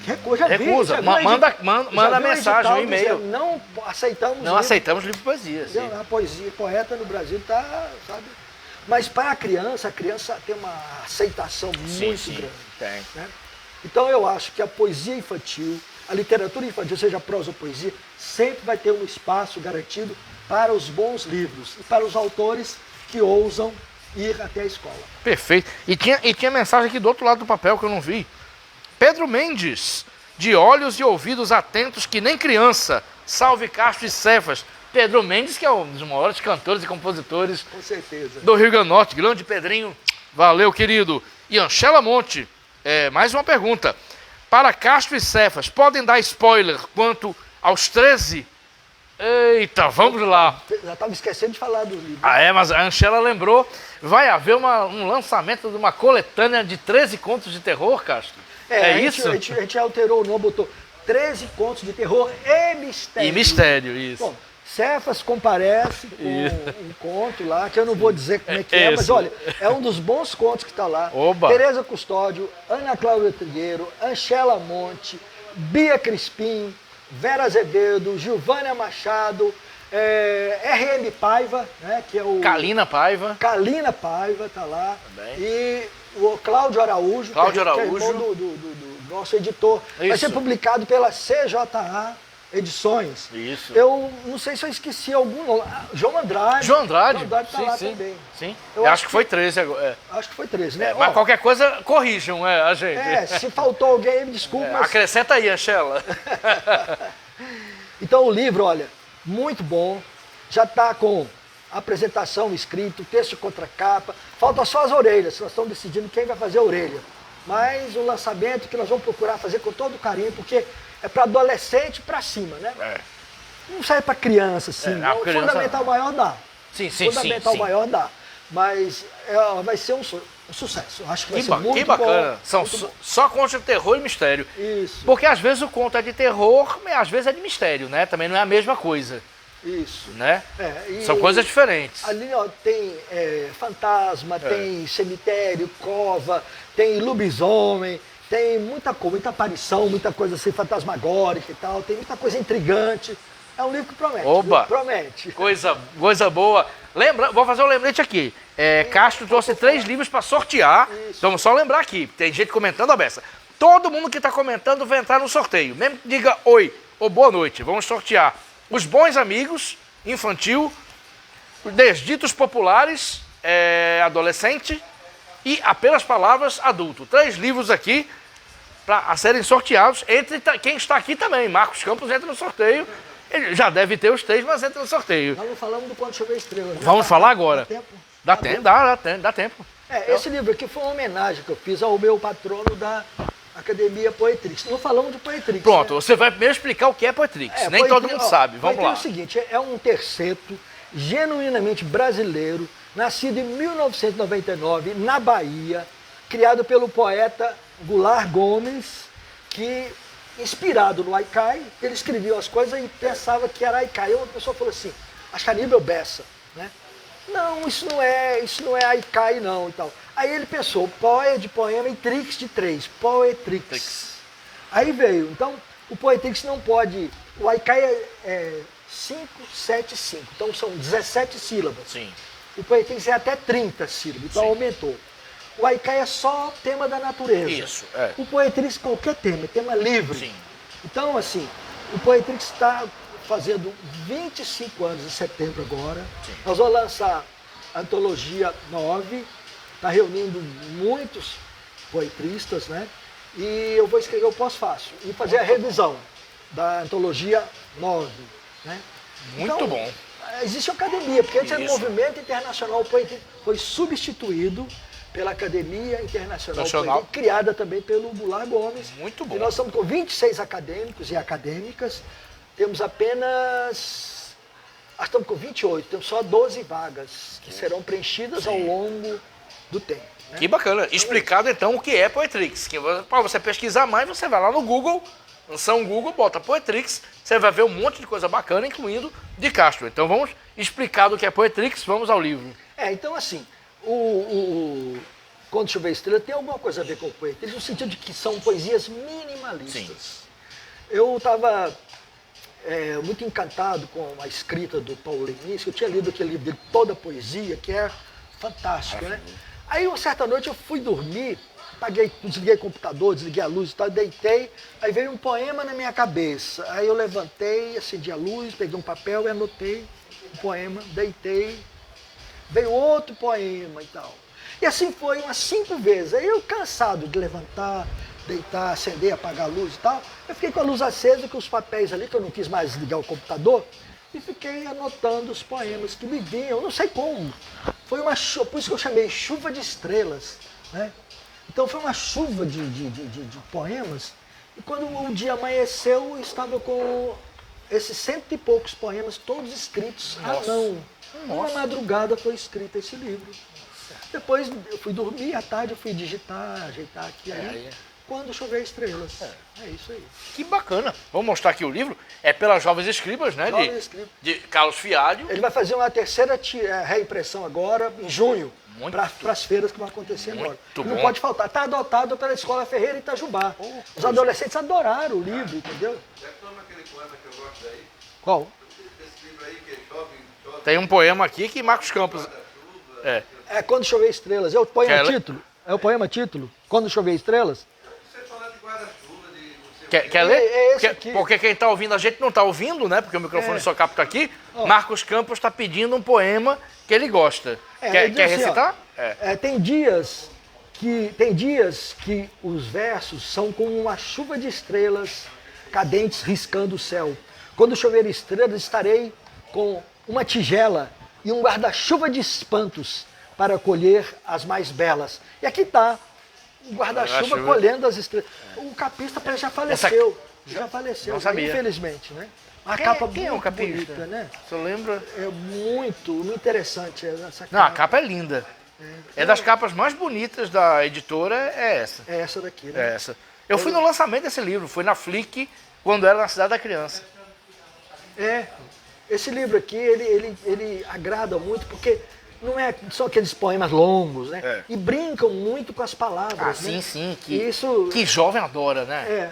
S2: recusa.
S1: Manda mensagem, um e-mail.
S2: Não aceitamos
S1: Não aceitamos livro de poesia.
S2: A poesia, poeta no Brasil está, sabe? Mas para a criança tem uma aceitação muito grande.
S1: Tem.
S2: Né? Então eu acho que a poesia infantil, a literatura infantil, seja prosa ou poesia, sempre vai ter um espaço garantido para os bons livros e para os autores que ousam ir até a escola.
S1: Perfeito. E tinha mensagem aqui do outro lado do papel que eu não vi. Pedro Mendes, de olhos e ouvidos atentos que nem criança, salve Castro e Cefas. Pedro Mendes, que é um dos maiores cantores e compositores
S2: com certeza
S1: do Rio Grande do Norte. Grande Pedrinho, valeu, querido. E Anchela Monte, mais uma pergunta. Para Castro e Cefas, podem dar spoiler quanto aos 13? Eita, vamos lá.
S2: Já estava esquecendo de falar do livro.
S1: Mas a Anchela lembrou. Vai haver um lançamento de uma coletânea de 13 contos de terror, Castro? Isso?
S2: A gente alterou o nome, botou 13 contos de terror e mistério.
S1: E mistério, isso.
S2: Bom, Cefas comparece com um conto lá, que eu não vou dizer como é que mas olha, é um dos bons contos que está lá.
S1: Oba.
S2: Tereza Custódio, Ana Cláudia Trigueiro, Anchela Monte, Bia Crispim, Vera Azevedo, Gilvânia Machado, R.M. Paiva, né, que é o...
S1: Kalina Paiva.
S2: Kalina Paiva está lá. Também. E o Cláudio Araújo, que é irmão do nosso editor. Isso. Vai ser publicado pela CJA Edições.
S1: Isso.
S2: Eu não sei se eu esqueci algum nome. João Andrade.
S1: João Andrade
S2: está lá também.
S1: Sim. Eu acho que foi 13 agora.
S2: Acho que foi 13, né?
S1: Mas qualquer coisa, corrijam a gente.
S2: Se faltou alguém, me desculpa. Mas...
S1: Acrescenta aí, Anchela.
S2: Então o livro, olha, muito bom. Já está com apresentação escrito, texto contra capa. Falta só as orelhas. Nós estamos decidindo quem vai fazer a orelha. Mas o lançamento que nós vamos procurar fazer com todo carinho, porque é para adolescente para cima, né? Não serve para criança, assim. O fundamental maior dá.
S1: Sim.
S2: Fundamental maior dá. Mas vai ser um sucesso. Acho que vai ser muito
S1: bacana.
S2: bom.
S1: São só contos de terror e mistério.
S2: Isso.
S1: Porque às vezes o conto é de terror, mas às vezes é de mistério, né? Também não é a mesma coisa.
S2: Isso.
S1: Né? São coisas diferentes.
S2: Ali tem fantasma, tem cemitério, cova, tem lobisomem, tem muita aparição, muita coisa assim fantasmagórica e tal, tem muita coisa intrigante. É um livro que promete.
S1: Oba!
S2: Viu? Promete.
S1: Coisa boa. Lembra, vou fazer um lembrete aqui. Castro trouxe 3 livros para sortear.
S2: Isso.
S1: Então, só lembrar aqui, tem gente comentando a beça. Todo mundo que está comentando vai entrar no sorteio. Mesmo que diga oi ou boa noite. Vamos sortear Os Bons Amigos, infantil, Desditos Populares, adolescente, e Apenas Palavras, adulto. 3 livros aqui a serem sorteados. Entre quem está aqui também. Marcos Campos entra no sorteio. Ele já deve ter os 3, mas entra no sorteio.
S2: Nós não falamos do Quando Chover Estrela.
S1: Vamos falar agora.
S2: Dá tempo?
S1: Dá tempo.
S2: Esse livro aqui foi uma homenagem que eu fiz ao meu patrono da Academia Poetrix. Não falamos de Poetrix.
S1: Pronto,
S2: né?
S1: você vai primeiro explicar o que é Poetrix. Nem todo mundo sabe. Vamos lá.
S2: É o seguinte, é um terceto genuinamente brasileiro, nascido em 1999 na Bahia, criado pelo poeta Goulart Gomes, que, inspirado no Haikai, ele escrevia as coisas e pensava que era Haikai. E uma pessoa falou assim, acho que Aníbal Bessa, né? Não, isso não é Haikai não e tal. Aí ele pensou, poe de poema e trix de 3, Poetrix. Aí veio, então o Poetrix não pode, o Haikai é 5, 7, 5, então são 17 sílabas.
S1: Sim.
S2: O Poetrix é até 30 sílabas, então aumentou. O Haikai é só tema da natureza.
S1: Isso,
S2: O Poetrix qualquer tema, é tema livre.
S1: Sim.
S2: Então, assim, o Poetrix está fazendo 25 anos em setembro agora.
S1: Sim.
S2: Nós vamos lançar a antologia 9, está reunindo muitos poetristas, né? E eu vou escrever o pós-fácil e fazer a revisão da antologia 9, né?
S1: Muito
S2: Então,
S1: bom.
S2: Existe a academia, porque antes era o
S1: Isso.
S2: Movimento Internacional Poetrix, foi substituído pela Academia Internacional Poetrix, criada também pelo Goulart Gomes.
S1: Muito bom.
S2: E nós estamos com 26 acadêmicos e acadêmicas, temos apenas... Nós estamos com 28, temos só 12 vagas que serão preenchidas ao longo do tempo. Né?
S1: Que bacana. Explicado então o que é Poetrix. Para você pesquisar mais, você vai lá no Google, lança Google, bota Poetrix, você vai ver um monte de coisa bacana, incluindo de Castro. Então vamos explicar do que é Poetrix, vamos ao livro.
S2: Então assim, Quando Chover Estrela tem alguma coisa a ver com o Poetrix, no sentido de que são poesias minimalistas.
S1: Sim.
S2: Eu estava muito encantado com a escrita do Paulo Leminski, eu tinha lido aquele livro dele, Toda a Poesia, que é fantástico, né? Aí uma certa noite eu fui dormir, desliguei o computador, desliguei a luz e tal, deitei, aí veio um poema na minha cabeça. Aí eu levantei, acendi a luz, peguei um papel e anotei um poema, deitei, veio outro poema e tal. E assim foi umas 5 vezes. Aí eu cansado de levantar, deitar, acender, apagar a luz e tal, eu fiquei com a luz acesa, com os papéis ali, que eu não quis mais ligar o computador, e fiquei anotando os poemas que me vinham, eu não sei como. Foi uma chuva, por isso que eu chamei Chuva de Estrelas, né? Então foi uma chuva de poemas, e quando o dia amanheceu, eu estava com esses 100 e poucos poemas, todos escritos à mão. Uma madrugada foi escrito esse livro. Depois eu fui dormir, à tarde eu fui digitar, ajeitar aqui e ali. Quando Chover Estrelas. É isso aí.
S1: Que bacana. Vamos mostrar aqui o livro. É pelas Jovens Escribas, né?
S2: Jovens Escribas.
S1: De Carlos Fialho.
S2: Ele vai fazer uma terceira reimpressão agora, em junho,
S1: Muito
S2: para as feiras que vão acontecer agora.
S1: Muito
S2: Não
S1: bom.
S2: pode faltar. Está adotado pela Escola Ferreira Itajubá. Os adolescentes adoraram o livro, entendeu?
S3: Retoma aquele poema que eu gosto aí.
S2: Qual?
S3: Esse livro aí que chove,
S1: Tem um poema aqui que Marcos Campos... É.
S2: É Quando Chover Estrelas. É o poema
S1: Quer ler?
S2: título? É o poema título? Quando Chover Estrelas?
S3: Você fala de guarda-chuva, de não sei o
S1: Quer ler?
S2: É esse aqui.
S1: Porque quem está ouvindo a gente não está ouvindo, né? Porque o microfone só capta aqui. Marcos Campos está pedindo um poema que ele gosta.
S2: Ele
S1: Quer
S2: diz assim,
S1: recitar?
S2: ó, tem dias que os versos são como uma chuva de estrelas cadentes riscando o céu. Quando chover estrelas, estarei com uma tigela e um guarda-chuva de espantos para colher as mais belas. E aqui está o guarda-chuva colhendo as estrelas. O capista já faleceu. Já faleceu,
S1: Não sabia.
S2: infelizmente, né? A
S1: Quem-
S2: capa
S1: quem é o
S2: muito
S1: capista?
S2: bonita, né?
S1: Você lembra?
S2: É muito interessante essa capa.
S1: Não, a capa é linda. É das capas mais bonitas da editora, é essa.
S2: É essa daqui, né?
S1: É essa. Eu fui no lançamento desse livro, fui na Flick, quando era na Cidade da Criança.
S2: Esse livro aqui, ele agrada muito, porque não é só aqueles poemas longos, né? E brincam muito com as palavras, né?
S1: Sim.
S2: Isso,
S1: Que jovem adora, né?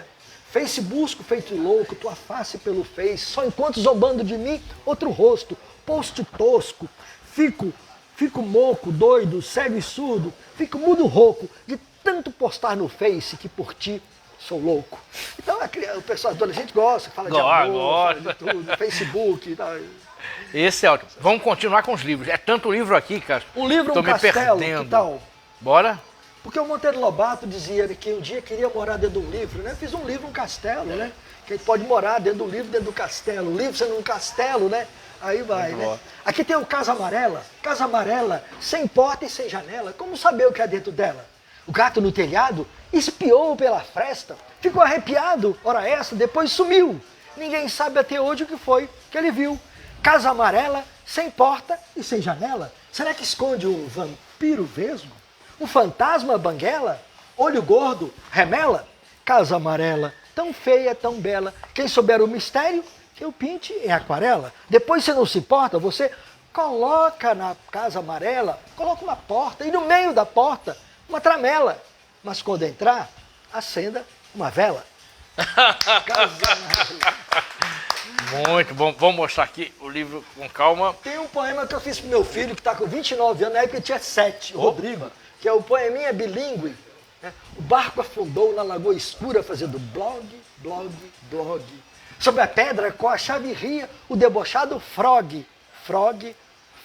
S2: Face busco feito louco, tua face pelo Face, só encontro zombando de mim outro rosto, post tosco, fico moco, doido, cego e surdo, fico mudo rouco, de tanto postar no Face que por ti sou louco. Então o pessoal adolescente gosta, fala de amor, fala de tudo, Facebook e tal.
S1: Esse é ótimo. Vamos continuar com os livros. É tanto livro aqui, cara.
S2: Um livro,
S1: Tô
S2: um
S1: me
S2: castelo,
S1: perdendo.
S2: que tal?
S1: Bora?
S2: Porque o Monteiro Lobato dizia que um dia queria morar dentro de um livro, né? Fiz um livro, um castelo, né? Que a gente pode morar dentro do livro, dentro do castelo. O livro sendo um castelo, né? Aí vai, né? Aqui tem o Casa Amarela, sem porta e sem janela. Como saber o que é dentro dela? O gato no telhado espiou pela fresta, ficou arrepiado, hora essa, depois sumiu. Ninguém sabe até hoje o que foi que ele viu. Casa Amarela, sem porta e sem janela. Será que esconde um vampiro vesgo? Um fantasma banguela? Olho gordo, remela? Casa Amarela, tão feia, tão bela. Quem souber o mistério, que eu pinte em aquarela. Depois, se não se importa, você coloca na Casa Amarela, coloca uma porta e no meio da porta uma tramela. Mas quando entrar, acenda uma vela. Casa Amarela.
S1: Muito bom. Vamos mostrar aqui o livro com calma.
S2: Tem um poema que eu fiz pro meu filho, que está com 29 anos, na época ele tinha 7, o Rodrigo, que é o poeminha bilíngue. Né? O barco afundou na lagoa escura, fazendo blog, blog, blog. Sobre a pedra, com a chave ria, o debochado frog, frog,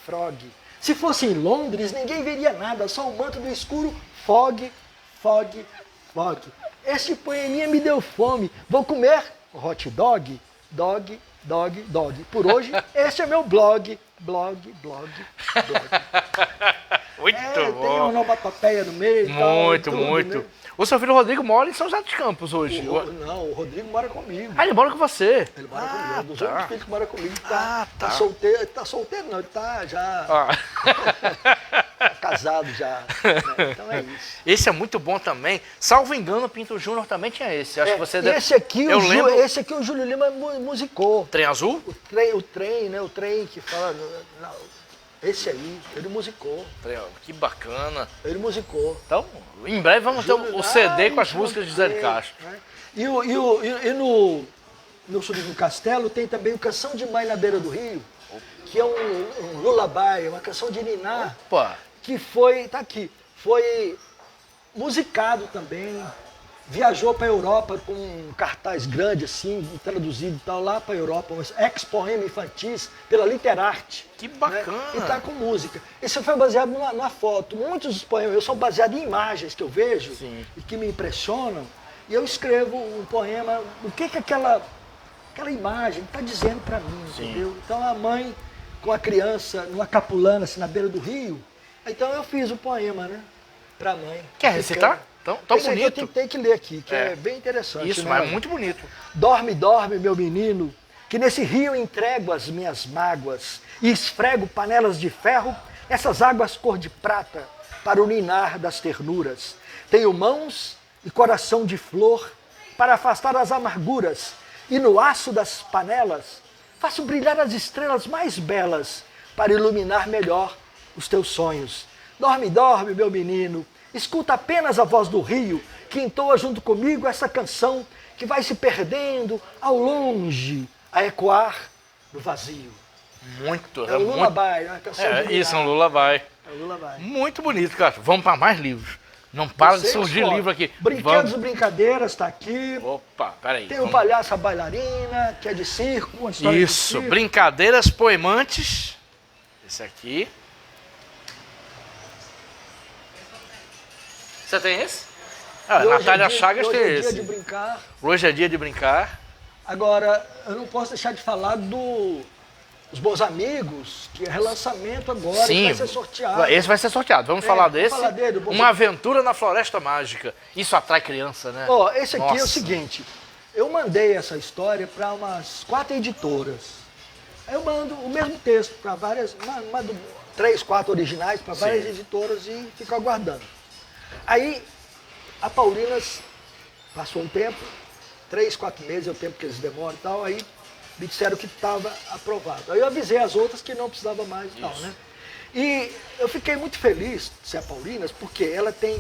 S2: frog. Se fosse em Londres, ninguém veria nada, só o manto do escuro, fog, fog, fog. Este poeminha me deu fome, vou comer hot dog, dog, dog, dog. Por hoje, este é meu blog, blog, blog, blog.
S1: Muito bom.
S2: Tem uma onomatopeia no meio.
S1: Muito,
S2: tal,
S1: muito.
S2: Tudo, né?
S1: O seu filho Rodrigo mora em São José dos Campos hoje.
S2: Não, o Rodrigo mora comigo.
S1: Ah, ele mora com você?
S2: Ele mora comigo. É um dos outros filhos que mora comigo.
S1: Tá.
S2: Tá solteiro. Ele tá solteiro, não. Ele tá já tá casado já. Né? Então é isso.
S1: Esse é muito bom também. Salvo engano, o Pinto Júnior também tinha esse. Acho que você
S2: esse aqui,
S1: lembro...
S2: o Júlio Lima musicou.
S1: Trem Azul?
S2: O trem, né? O trem que fala... Esse aí, ele musicou.
S1: Que bacana.
S2: Ele musicou.
S1: Então, em breve vamos ter o CD com as músicas de Zé de Castro.
S2: Né? E no Subir no Castelo tem também o Canção de Mãe na Beira do Rio, que é um lullaby, uma canção de niná, que foi, tá aqui, foi musicado também, viajou para a Europa com um cartaz grande assim, traduzido e tal, lá para a Europa, um ex-poema infantis pela Literarte.
S1: Que bacana!
S2: Né? E tá com música. Isso foi baseado na foto. Muitos dos poemas eu são baseados em imagens que eu vejo e que me impressionam. E eu escrevo um poema, o que aquela imagem está dizendo para mim, entendeu? Então a mãe com a criança numa capulana assim, na beira do rio, então eu fiz o poema, né? Para a mãe.
S1: Quer recitar? Tão bonito.
S2: Eu tenho que ler aqui, que é bem interessante.
S1: Isso,
S2: né?
S1: mas é muito bonito.
S2: Dorme, dorme, meu menino, que nesse rio entrego as minhas mágoas e esfrego panelas de ferro, essas águas cor de prata, para o ninar das ternuras. Tenho mãos e coração de flor para afastar as amarguras, e no aço das panelas faço brilhar as estrelas mais belas para iluminar melhor os teus sonhos. Dorme, dorme, meu menino, escuta apenas a voz do rio, que entoa junto comigo essa canção que vai se perdendo ao longe, a ecoar no vazio.
S1: Muito.
S2: É um lullaby, uma canção de
S1: isso, um lullaby.
S2: É um lullaby.
S1: Muito bonito, cara. Vamos para mais livros. Não para de surgir livro aqui.
S2: Brinquedos e Brincadeiras está aqui.
S1: Opa, peraí.
S2: Tem o Palhaço a Bailarina, que é de circo, uma história de circo.
S1: Brincadeiras Poemantes. Esse aqui. Você tem esse? Natália Chagas tem esse.
S2: Hoje é dia de brincar.
S1: Hoje é dia de brincar.
S2: Agora, eu não posso deixar de falar dos Bons Amigos, que é relançamento agora, que vai ser sorteado.
S1: Esse vai ser sorteado. Vamos falar desse.
S2: Falar dele,
S1: Uma Aventura na Floresta Mágica. Isso atrai criança, né?
S2: Esse aqui é o seguinte. Eu mandei essa história para umas 4 editoras. Aí eu mando o mesmo texto para várias, mando 3, 4 originais para várias editoras e fico aguardando. Aí a Paulinas passou um tempo, 3, 4 meses é o tempo que eles demoram e tal, aí me disseram que estava aprovado. Aí eu avisei as outras que não precisava mais e tal, né? E eu fiquei muito feliz de ser a Paulinas, porque ela tem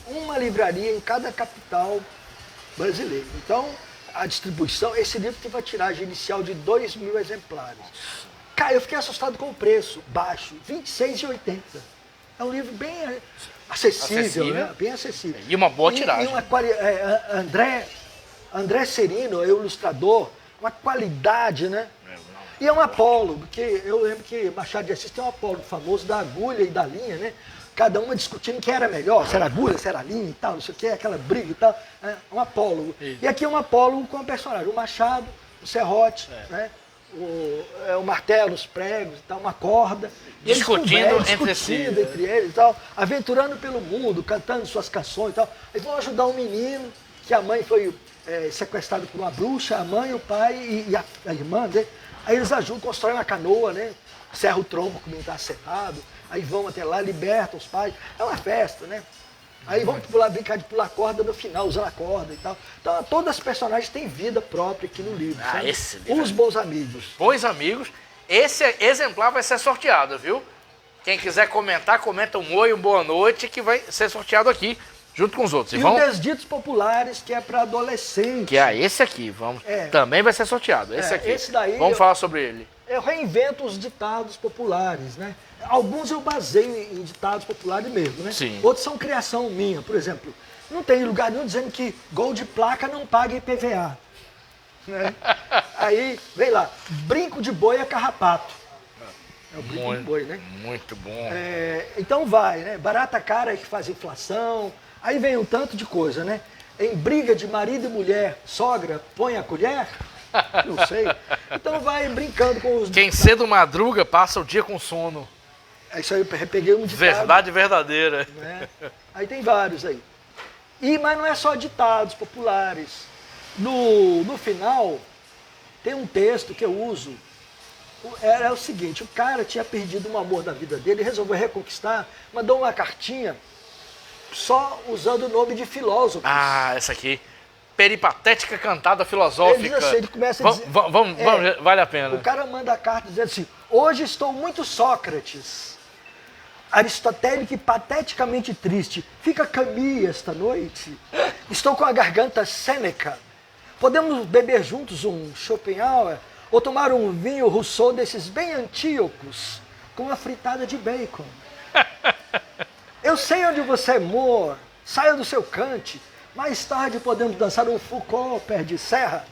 S2: uma livraria em cada capital brasileira. Então, a distribuição, esse livro teve uma tiragem inicial de 2.000 exemplares. Cara, eu fiquei assustado com o preço baixo, R$ 26,80. É um livro bem acessível, né? Bem acessível.
S1: E uma boa tiragem.
S2: André Serino, é o ilustrador, uma qualidade, né? E é um apólogo, porque eu lembro que Machado de Assis tem um apólogo famoso da agulha e da linha, né? Cada uma discutindo quem era melhor, se era agulha, se era linha e tal, não sei o que, aquela briga e tal. É um apólogo. E aqui é um apólogo com um personagem, o Machado, o serrote, né? O martelo, os pregos e tal, uma corda. E
S1: discutindo entre
S2: eles e tal, aventurando pelo mundo, cantando suas canções e tal. Eles vão ajudar um menino, que a mãe foi sequestrada por uma bruxa, a mãe, o pai e a irmã, né? Aí eles ajudam, constroem uma canoa, né? Serra o tronco como está cerrado. Aí vão até lá, libertam os pais. É uma festa, né? Aí vão brincar de pular corda no final, usando a corda e tal. Então, todas as personagens têm vida própria aqui no livro.
S1: Ah,
S2: sabe?
S1: esse livro.
S2: Os bons amigos.
S1: Bons amigos. Esse exemplar vai ser sorteado, viu? Quem quiser comentar, comenta um oi, uma boa noite, que vai ser sorteado aqui, junto com os outros.
S2: E o Desditos Populares, que é para adolescente.
S1: Que é esse aqui, também vai ser sorteado. Esse aqui.
S2: Esse daí
S1: vamos falar sobre ele.
S2: Eu reinvento os ditados populares, né? Alguns eu baseio em ditados populares mesmo, né?
S1: Sim.
S2: Outros são criação minha. Por exemplo, não tem lugar nenhum dizendo que gol de placa não paga IPVA. Né? Aí, vem lá, brinco de boi é carrapato. É o brinco de boi, né?
S1: Muito bom.
S2: Então vai, né? Barata cara é que faz inflação. Aí vem um tanto de coisa, né? Em briga de marido e mulher, sogra põe a colher? Não sei. Então vai brincando com os...
S1: Quem cedo madruga passa o dia com sono.
S2: Isso aí eu peguei um ditado.
S1: Verdade verdadeira.
S2: Né? Aí tem vários aí. Mas não é só ditados populares. No final, tem um texto que eu uso. Era o seguinte, o cara tinha perdido um amor da vida dele, resolveu reconquistar, mandou uma cartinha só usando o nome de filósofos.
S1: Ah, essa aqui. Peripatética cantada filosófica.
S2: Ele diz assim, ele começa a dizer...
S1: Vamos, vale a pena.
S2: O cara manda a carta dizendo assim, hoje estou muito Sócrates, aristotélico e pateticamente triste. Fica Camille esta noite. Estou com a garganta Sêneca. Podemos beber juntos um Schopenhauer ou tomar um vinho Rousseau desses bem antíocos com uma fritada de bacon. Eu sei onde você mora, saia do seu cante. Mais tarde podemos dançar um Foucault pé de serra.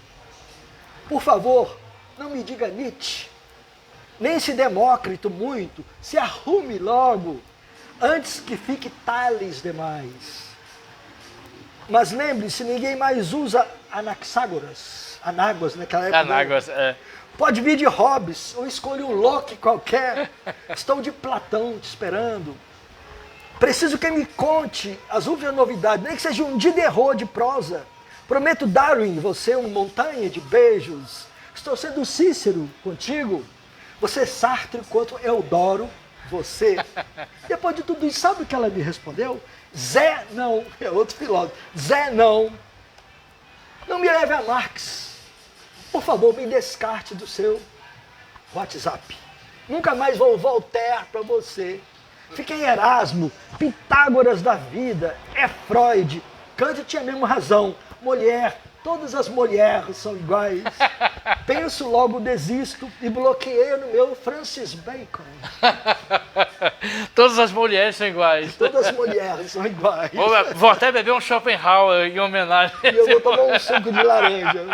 S2: Por favor, não me diga Nietzsche, nem se Demócrito muito, se arrume logo, antes que fique Tales demais. Mas lembre-se, ninguém mais usa Anágoras naquela época.
S1: Anágoras,
S2: Pode vir de Hobbes, ou escolha um Locke qualquer. Estou de Platão te esperando. Preciso que me conte as últimas novidades, nem que seja um Diderot de prosa. Prometo Darwin, você uma montanha de beijos. Estou sendo Cícero contigo. Você Sartre quanto Eudoro, você. Depois de tudo isso, sabe o que ela me respondeu? Zé, não, é outro filósofo. Zé, não. Não me leve a Marx. Por favor, me descarte do seu WhatsApp. Nunca mais vou Voltaire para você. Fiquei Erasmo, Pitágoras da vida, é Freud. Kant tinha mesmo razão. Mulher, todas as mulheres são iguais. Penso, logo desisto e bloqueio no meu Francis Bacon.
S1: Todas as mulheres são iguais.
S2: Todas as mulheres são iguais.
S1: Vou até beber um Schopenhauer em homenagem.
S2: E eu vou tomar um suco de laranja.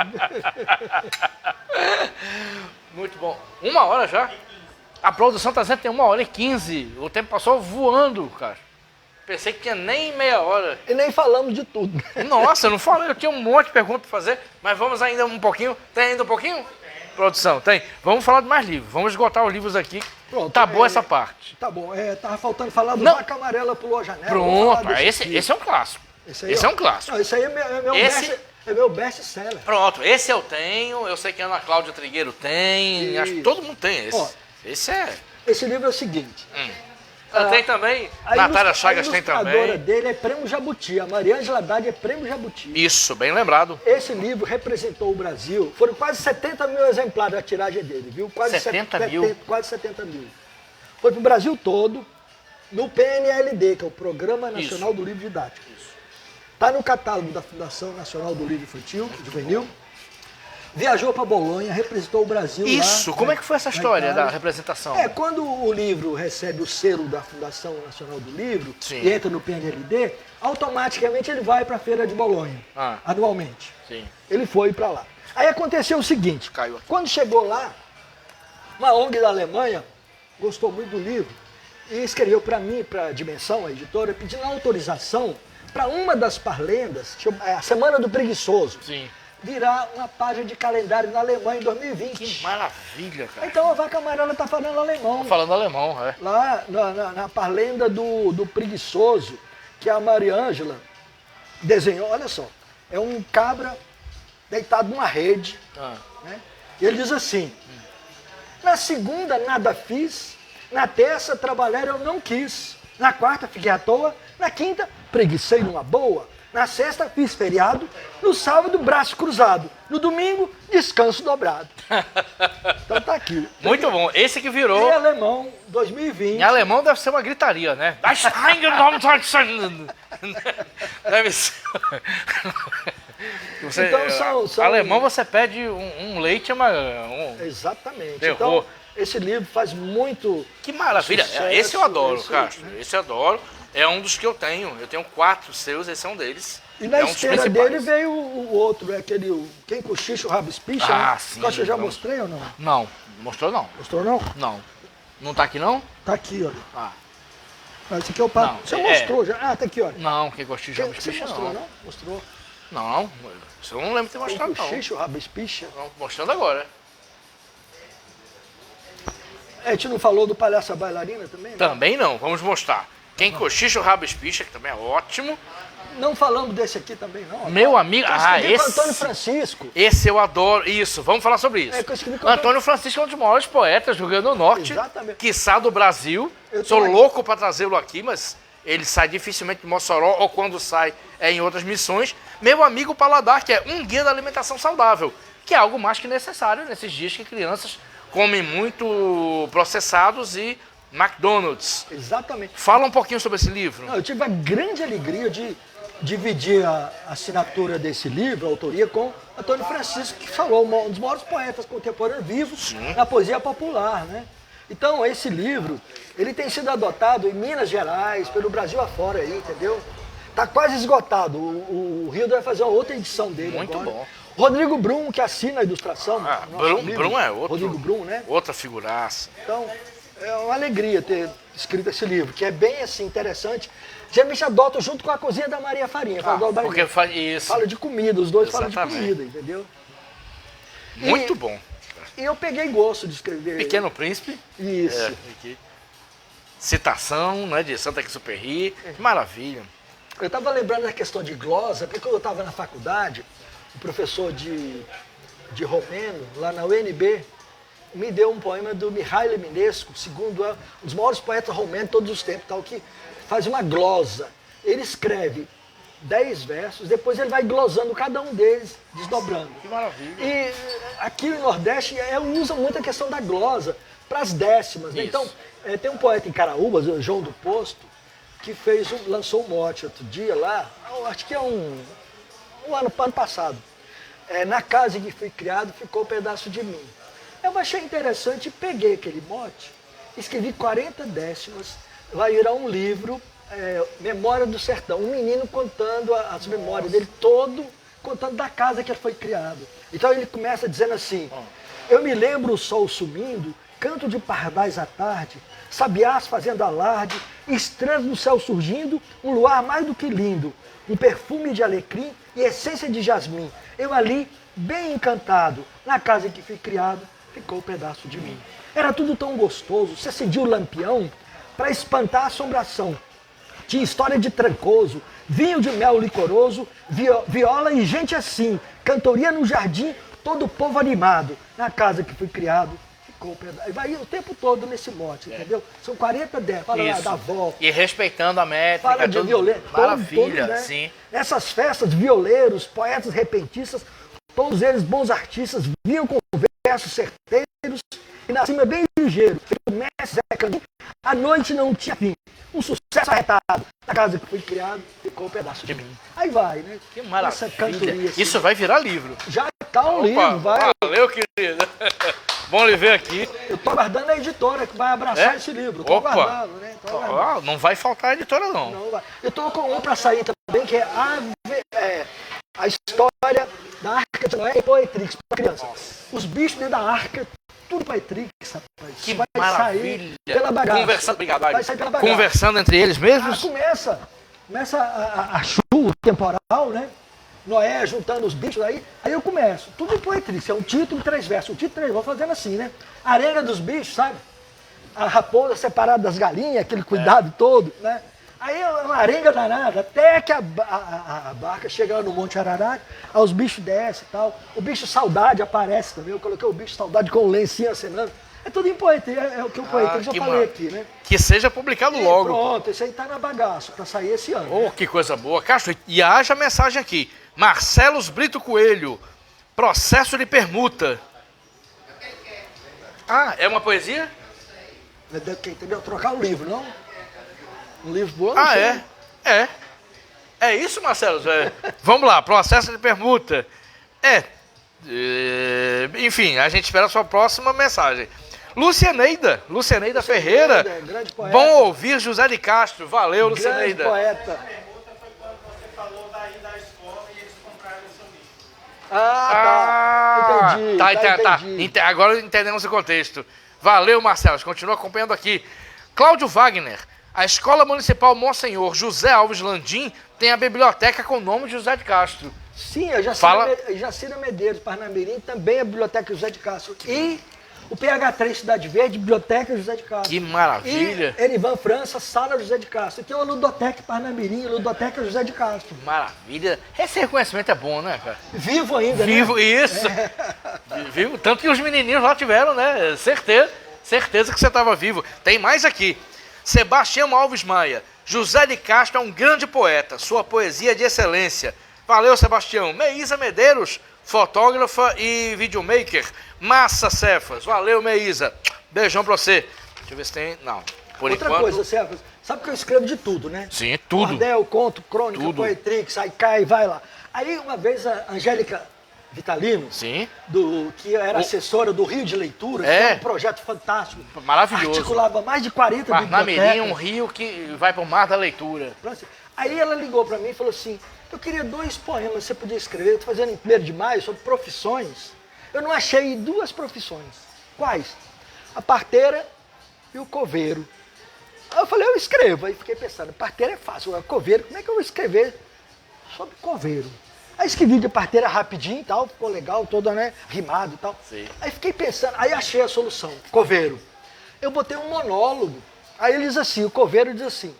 S1: Muito bom. 1 hora já? A produção está dizendo que tem 1h15. O tempo passou voando, cara. Pensei que tinha nem meia hora.
S2: E nem falamos de tudo.
S1: Nossa, eu não falei, eu tinha um monte de perguntas para fazer, mas vamos ainda um pouquinho. Tem ainda um pouquinho? Produção, tem. Vamos falar de mais livros. Vamos esgotar os livros aqui.
S2: Pronto,
S1: tá boa essa parte.
S2: Tá bom. Tava faltando falar do
S1: Não.
S2: Vaca Amarela pulou a janela.
S1: Pronto, esse é um clássico. Esse é um clássico.
S2: Não, esse aí é meu best-seller.
S1: Pronto, esse eu tenho. Eu sei que a Ana Cláudia Trigueiro tem. Acho que todo mundo tem esse.
S2: Ó,
S1: esse é...
S2: Esse livro é o seguinte.
S1: Tem também. Natália Chagas tem também.
S2: A ilustradora dele é Prêmio Jabuti. A Mariângela Haddad é Prêmio Jabuti.
S1: Isso, bem lembrado.
S2: Esse livro representou o Brasil. Foram quase 70 mil exemplares a tiragem dele, viu? Quase
S1: 70 mil?
S2: Quase 70 mil. Foi para o Brasil todo, no PNLD, que é o Programa Nacional
S1: Isso.
S2: do Livro Didático. Está no catálogo da Fundação Nacional do Livro Infantil, Juvenil. viajou para Bolonha, representou o Brasil lá.
S1: Isso, como é que foi essa
S2: na
S1: história
S2: Itália.
S1: da representação?
S2: Quando o livro recebe o selo da Fundação Nacional do Livro
S1: Sim.
S2: e entra no PNLD, automaticamente ele vai para a Feira de Bolonha, anualmente.
S1: Sim.
S2: Ele foi para lá. Aí aconteceu o seguinte,
S1: Caiu aqui.
S2: quando chegou lá, uma ONG da Alemanha gostou muito do livro e escreveu para mim, para a Dimensão, a editora, pedindo autorização para uma das parlendas, a Semana do Preguiçoso,
S1: Sim.
S2: virar uma página de calendário na Alemanha em 2020.
S1: Que maravilha, cara.
S2: Então a Vaca Amarela está falando alemão.
S1: Falando alemão, é.
S2: Lá na parlenda do Preguiçoso, que a Maria Ângela desenhou, olha só, é um cabra deitado numa rede, né? E ele diz assim, na segunda nada fiz, na terça trabalhar eu não quis, na quarta fiquei à toa, na quinta preguicei numa boa, na sexta fiz feriado, no sábado braço cruzado, no domingo descanso dobrado. Então tá aqui.
S1: Muito bom. Esse que virou.
S2: Em alemão, 2020.
S1: Em alemão deve ser uma gritaria, né? Deve ser. Você,
S2: Então são...
S1: alemão você pede um leite,
S2: Exatamente.
S1: terror.
S2: Então, esse livro faz muito...
S1: Que maravilha.
S2: sucesso,
S1: Esse eu adoro,
S2: esse,
S1: Castro.
S2: né?
S1: Esse eu adoro. É um dos que eu tenho. Eu tenho 4 seus, esse é um deles.
S2: E na
S1: é um dos
S2: esteira
S1: principais.
S2: dele veio o outro, aquele... Quem cochicha o rabo espicha,
S1: Ah,
S2: né?
S1: sim,
S2: Eu acho que eu já
S1: então.
S2: mostrei ou não?
S1: Não, mostrou não.
S2: Mostrou não?
S1: Não. Não tá aqui não?
S2: Tá aqui, olha.
S1: Ah.
S2: Esse aqui é o papo.
S1: Não,
S2: Você
S1: é-
S2: mostrou já? Ah, tá aqui, olha.
S1: Não, quem gostou de rabo
S2: Você
S1: espicha
S2: mostrou,
S1: não.
S2: não? Mostrou.
S1: Não, isso eu não lembro de ter
S2: Quem
S1: mostrado não.
S2: cochicha o rabo espicha.
S1: Não, mostrando agora.
S2: A gente não falou do Palhaço Bailarina também? Né?
S1: Também não, vamos mostrar. Quem cochicha o rabo espicha, que também é ótimo.
S2: Não falamos desse aqui também, não.
S1: Meu amigo,
S2: Eu escrevi com
S1: esse...
S2: Antônio Francisco.
S1: Esse eu adoro. Isso, vamos falar sobre isso.
S2: É, que eu escrevi com
S1: Antônio Francisco é um dos maiores poetas do Rio Grande do Norte.
S2: Exatamente.
S1: Quiçá do Brasil.
S2: Eu tô
S1: Sou
S2: aqui.
S1: louco para trazê-lo aqui, mas ele sai dificilmente de Mossoró, ou quando sai é em outras missões. Meu amigo Paladar, que é um guia da alimentação saudável, que é algo mais que necessário nesses dias que crianças comem muito processados e McDonald's.
S2: Exatamente.
S1: Fala um pouquinho sobre esse livro.
S2: Não, eu tive a grande alegria de dividir a assinatura desse livro, a autoria, com Antônio Francisco, que falou, um dos maiores poetas contemporâneos vivos na poesia popular, né? Então, esse livro, ele tem sido adotado em Minas Gerais, pelo Brasil afora aí, entendeu? Tá quase esgotado. O Rio vai fazer uma outra edição dele
S1: Muito
S2: agora.
S1: bom.
S2: Rodrigo Brum, que assina a ilustração.
S1: Ah,
S2: nosso amigo.
S1: Brum é outro.
S2: Rodrigo Brum, né?
S1: Outra figuraça.
S2: Então, é uma alegria ter escrito esse livro, que é bem assim, interessante. Geralmente adoto junto com a cozinha da Maria Farinha.
S1: Porque faz isso.
S2: Fala de comida, os dois falam de
S1: Exatamente.
S2: comida, entendeu?
S1: Muito bom.
S2: E eu peguei gosto de escrever.
S1: Pequeno Príncipe.
S2: Isso.
S1: É, aqui. Citação, né, de Saint-Exupéry. Que maravilha.
S2: Eu estava lembrando da questão de glosa, porque quando eu estava na faculdade, o professor de romeno, lá na UNB, me deu um poema do Mihail Eminescu, segundo um dos maiores poetas romenos de todos os tempos, tal, que faz uma glosa. Ele escreve 10 versos, depois ele vai glosando cada um deles, desdobrando.
S1: Que maravilha.
S2: E aqui no Nordeste usa muito a questão da glosa para as décimas. Né?
S1: Isso.
S2: Então, tem um poeta em Caraúbas, o João do Posto, que lançou um mote outro dia lá, acho que é um ano passado. Na casa em que fui criado ficou um pedaço de mim. Eu achei interessante e peguei aquele mote, escrevi 40 décimas, vai virar um livro, Memória do Sertão. Um menino contando as memórias dele todo, contando da casa que ele foi criado. Então ele começa dizendo assim, eu me lembro o sol sumindo, canto de pardais à tarde, sabiás fazendo alarde, estrelas no céu surgindo, um luar mais do que lindo, um perfume de alecrim e essência de jasmim. Eu ali, bem encantado, na casa em que fui criado, ficou um pedaço de mim. Era tudo tão gostoso, se acendia o lampião para espantar a assombração. Tinha história de trancoso, vinho de mel licoroso, viola e gente assim, cantoria no jardim, todo o povo animado. Na casa que fui criado, ficou um pedaço. E vai o tempo todo nesse mote, entendeu? São 40 décadas, fala lá
S1: Isso.
S2: da avó,
S1: E respeitando a métrica.
S2: fala de
S1: tudo.
S2: violento.
S1: Maravilha,
S2: né?
S1: sim.
S2: Nessas festas, violeiros, poetas repentistas, todos eles bons artistas, vinham com versos certeiros e na cima bem ligeiro. O mestre Zé Caminho, a noite não tinha fim. Um sucesso arretado. Na casa que fui criado, ficou um pedaço de mim. Aí vai, né?
S1: Que
S2: Essa
S1: maravilha.
S2: cantoria, assim.
S1: Isso vai virar livro.
S2: Já Tá um livro, vai.
S1: Valeu, querido. Bom lhe ver aqui.
S2: Eu tô aguardando a editora que vai abraçar esse livro. Tô aguardando, né? Tô aguardando.
S1: Não vai faltar a editora, não.
S2: Não vai. Eu tô com um pra sair também, que é a história da Arca de Noé e Poetrix para criança. Os bichos dentro da arca, tudo Poetrix, rapaz.
S1: Que
S2: vai
S1: maravilha.
S2: sair pela bagaça.
S1: Conversando, obrigado,
S2: Vai sair pela bagaça.
S1: Conversando entre eles mesmos?
S2: Começa a chuva temporal, né? Noé juntando os bichos aí eu começo. Tudo em Poetrix, é um título e 3 versos. O título 3 vou fazendo assim, né? A arena dos bichos, sabe? A raposa separada das galinhas, aquele cuidado todo, né? Aí é uma arenga danada, até que a barca chega lá no Monte Ararat, aí os bichos descem e tal. O bicho saudade aparece também, eu coloquei o bicho saudade com o lencinho acenando. É tudo em Poetrix, é o que o Poetrix eu falei aqui, né?
S1: Que seja publicado logo.
S2: Pronto, esse aí tá na bagaça, pra sair esse ano.
S1: Oh, que coisa boa. Castro, e haja mensagem aqui. Marcelos Brito Coelho, processo de permuta. Ah, é uma poesia?
S2: Entendeu? Trocar o livro, não? Um livro bom?
S1: Ah, é? É isso, Marcelo? Vamos lá, processo de permuta. Enfim, a gente espera a sua próxima mensagem. Lucianeida Ferreira.
S2: Grande poeta.
S1: Bom ouvir José de Castro. Valeu, Lucianeida.
S2: Grande poeta. Entendi.
S1: Agora entendemos o contexto. Valeu, Marcelo. Continua acompanhando aqui. Cláudio Wagner. A Escola Municipal Monsenhor José Alves Landim tem a biblioteca com o nome de José de Castro.
S2: Sim, a Jacira Medeiros, Parnamirim, também é a biblioteca José de Castro. E o PH3 Cidade Verde, biblioteca José de Castro.
S1: Que maravilha.
S2: E Erivan França, sala José de Castro. Aqui é uma Ludoteca Parnamirim, Ludoteca José de Castro.
S1: Maravilha. Esse reconhecimento é bom, né, cara?
S2: Vivo ainda,
S1: Vivo,
S2: né?
S1: Isso. Vivo, tanto que os menininhos lá tiveram, né? Certeza que você estava vivo. Tem mais aqui. Sebastião Alves Maia. José de Castro é um grande poeta. Sua poesia é de excelência. Valeu, Sebastião. Meísa Medeiros, fotógrafa e videomaker. Massa Cefas. Valeu, Meísa. Beijão pra você. Deixa eu ver se tem... Não. Por
S2: Outra
S1: enquanto...
S2: coisa, Cefas, sabe que eu escrevo de tudo, né?
S1: Sim, tudo.
S2: Cordel, conto, crônica,
S1: Tudo.
S2: Poetrix, aí cai, vai lá. Aí uma vez a Angélica Vitalino,
S1: Sim.
S2: que era assessora do Rio de Leitura, que é um projeto fantástico.
S1: Maravilhoso.
S2: Articulava mais de 40
S1: Parnamirim é
S2: bibliotecas.
S1: um rio que vai pro mar da leitura.
S2: Aí ela ligou para mim e falou assim, eu queria 2 poemas, você podia escrever, eu tô fazendo em 1º de maio sobre profissões. Eu não achei 2 profissões. Quais? A parteira e o coveiro. Aí eu falei, eu escrevo. Aí fiquei pensando, parteira é fácil, agora coveiro, como é que eu vou escrever sobre coveiro? Aí escrevi de parteira rapidinho e tal, ficou legal, toda, né, rimado e tal.
S1: Sim.
S2: Aí fiquei pensando, aí achei a solução, coveiro. Eu botei um monólogo, aí ele diz assim, o coveiro diz assim,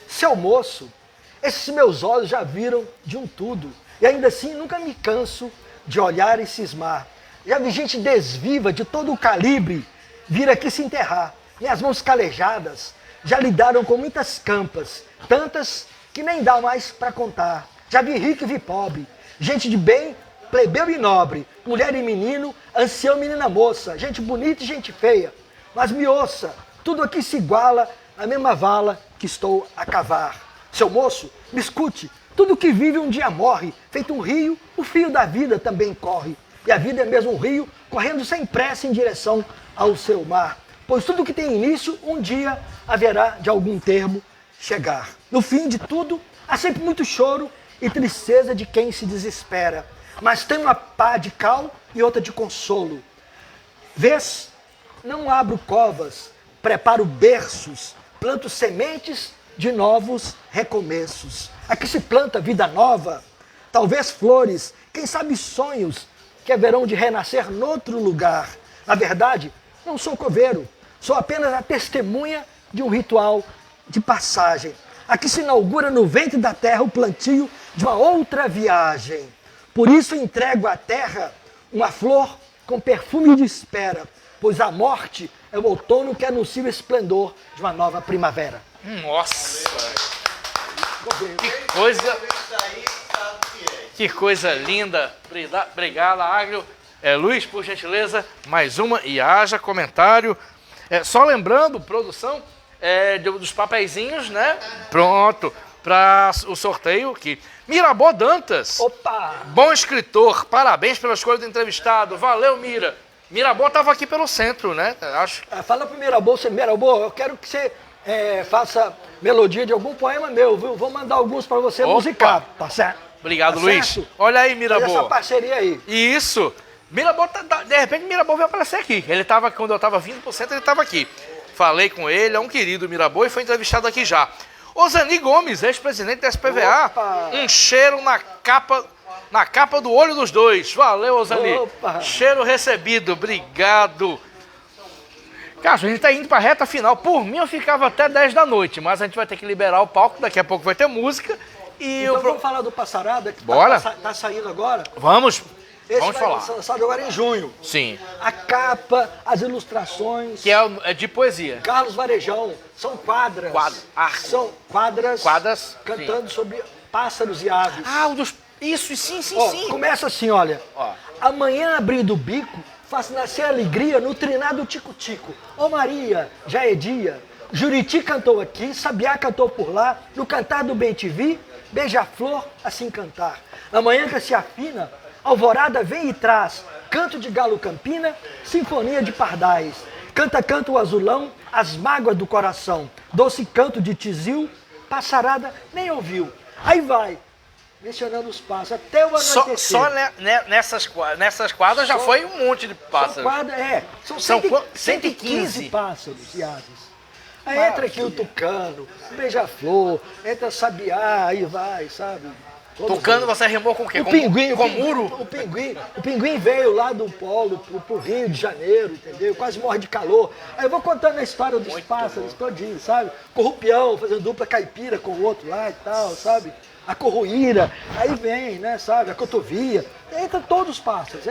S2: seu moço, esses meus olhos já viram de um tudo, e ainda assim nunca me canso de olhar e cismar. Já vi gente desviva de todo o calibre vir aqui se enterrar. Minhas mãos calejadas já lidaram com muitas campas, tantas que nem dá mais para contar. Já vi rico e vi pobre, gente de bem, plebeu e nobre, mulher e menino, ancião e menina moça, gente bonita e gente feia. Mas me ouça, tudo aqui se iguala à mesma vala que estou a cavar. Seu moço, me escute, tudo que vive um dia morre, feito um rio, o fio da vida também corre. E a vida é mesmo um rio, correndo sem pressa em direção ao seu mar. Pois tudo que tem início, um dia haverá de algum termo chegar. No fim de tudo, há sempre muito choro e tristeza de quem se desespera. Mas tem uma pá de cal e outra de consolo. Vês, não abro covas, preparo berços, planto sementes de novos recomeços. Aqui se planta vida nova, talvez flores, quem sabe sonhos que haverão de renascer noutro lugar. Na verdade, não sou coveiro, sou apenas a testemunha de um ritual de passagem. Aqui se inaugura no ventre da terra o plantio de uma outra viagem. Por isso entrego à terra uma flor com perfume de espera, pois a morte é o outono que anuncia o esplendor de uma nova primavera.
S1: Nossa! Que coisa linda! Obrigado, Águio. Luiz, por gentileza, mais uma e haja comentário. Só lembrando, produção, dos papeizinhos, né? Pronto. para o sorteio aqui. Mirabô Dantas.
S2: Opa!
S1: Bom escritor, parabéns pela escolha do entrevistado. Valeu, Mira. Mirabô estava aqui pelo centro, né? Acho.
S2: Fala pro Mirabô, eu quero que você faça melodia de algum poema meu, viu? Vou mandar alguns para você musicar, tá certo?
S1: Obrigado,
S2: tá
S1: Luiz.
S2: certo?
S1: Olha aí, Mirabô.
S2: Faz essa parceria aí.
S1: Isso. Mirabô, de repente, Mirabô veio aparecer aqui. Ele estava, quando eu estava vindo pro centro, ele estava aqui. Falei com ele, é um querido Mirabô e foi entrevistado aqui já. Osani Gomes, ex-presidente da SPVA.
S2: Opa.
S1: Um cheiro na capa do olho dos dois. Valeu, Osani.
S2: Opa.
S1: Cheiro recebido, obrigado. Cássio, a gente tá indo pra reta final. Por mim, eu ficava até 10 da noite, mas a gente vai ter que liberar o palco. Daqui a pouco vai ter música. E
S2: Então vamos falar do Passarada, que
S1: Bora.
S2: tá saindo agora.
S1: Vamos
S2: Esse
S1: vamos
S2: vai
S1: falar.
S2: ser lançado agora em junho.
S1: Sim.
S2: A capa, as ilustrações.
S1: Que é de poesia.
S2: Carlos Varejão, são quadras. São quadras cantando sobre pássaros e aves.
S1: Ah, o dos... Isso, sim.
S2: Começa assim, olha.
S1: Ó.
S2: Amanhã abrindo o bico, faz nascer alegria no trinado tico-tico. Ô Maria, já é dia. Juriti cantou aqui, Sabiá cantou por lá, no cantar do Bem-te-vi, beija-flor assim cantar. Na manhã que se afina, alvorada vem e traz, canto de galo campina, sinfonia de pardais. Canta, canta o azulão, as mágoas do coração, doce canto de tizil, passarada nem ouviu. Aí vai, mencionando os pássaros, até o anoitecer.
S1: Só nessas quadras já foi um monte de pássaros.
S2: São
S1: São
S2: 115 pássaros e aves. Aí entra aqui o tucano, o beija-flor, entra o sabiá, aí vai, sabe?
S1: Tucano você rimou com o quê?
S2: O pinguim,
S1: com muro?
S2: O pinguim veio lá do polo pro Rio de Janeiro, entendeu? Quase morre de calor. Aí eu vou contando a história dos pássaros todinho, sabe? Corrupião fazendo dupla caipira com o outro lá e tal, sabe? A corruíra, aí vem, né, sabe? A cotovia, entra todos os pássaros.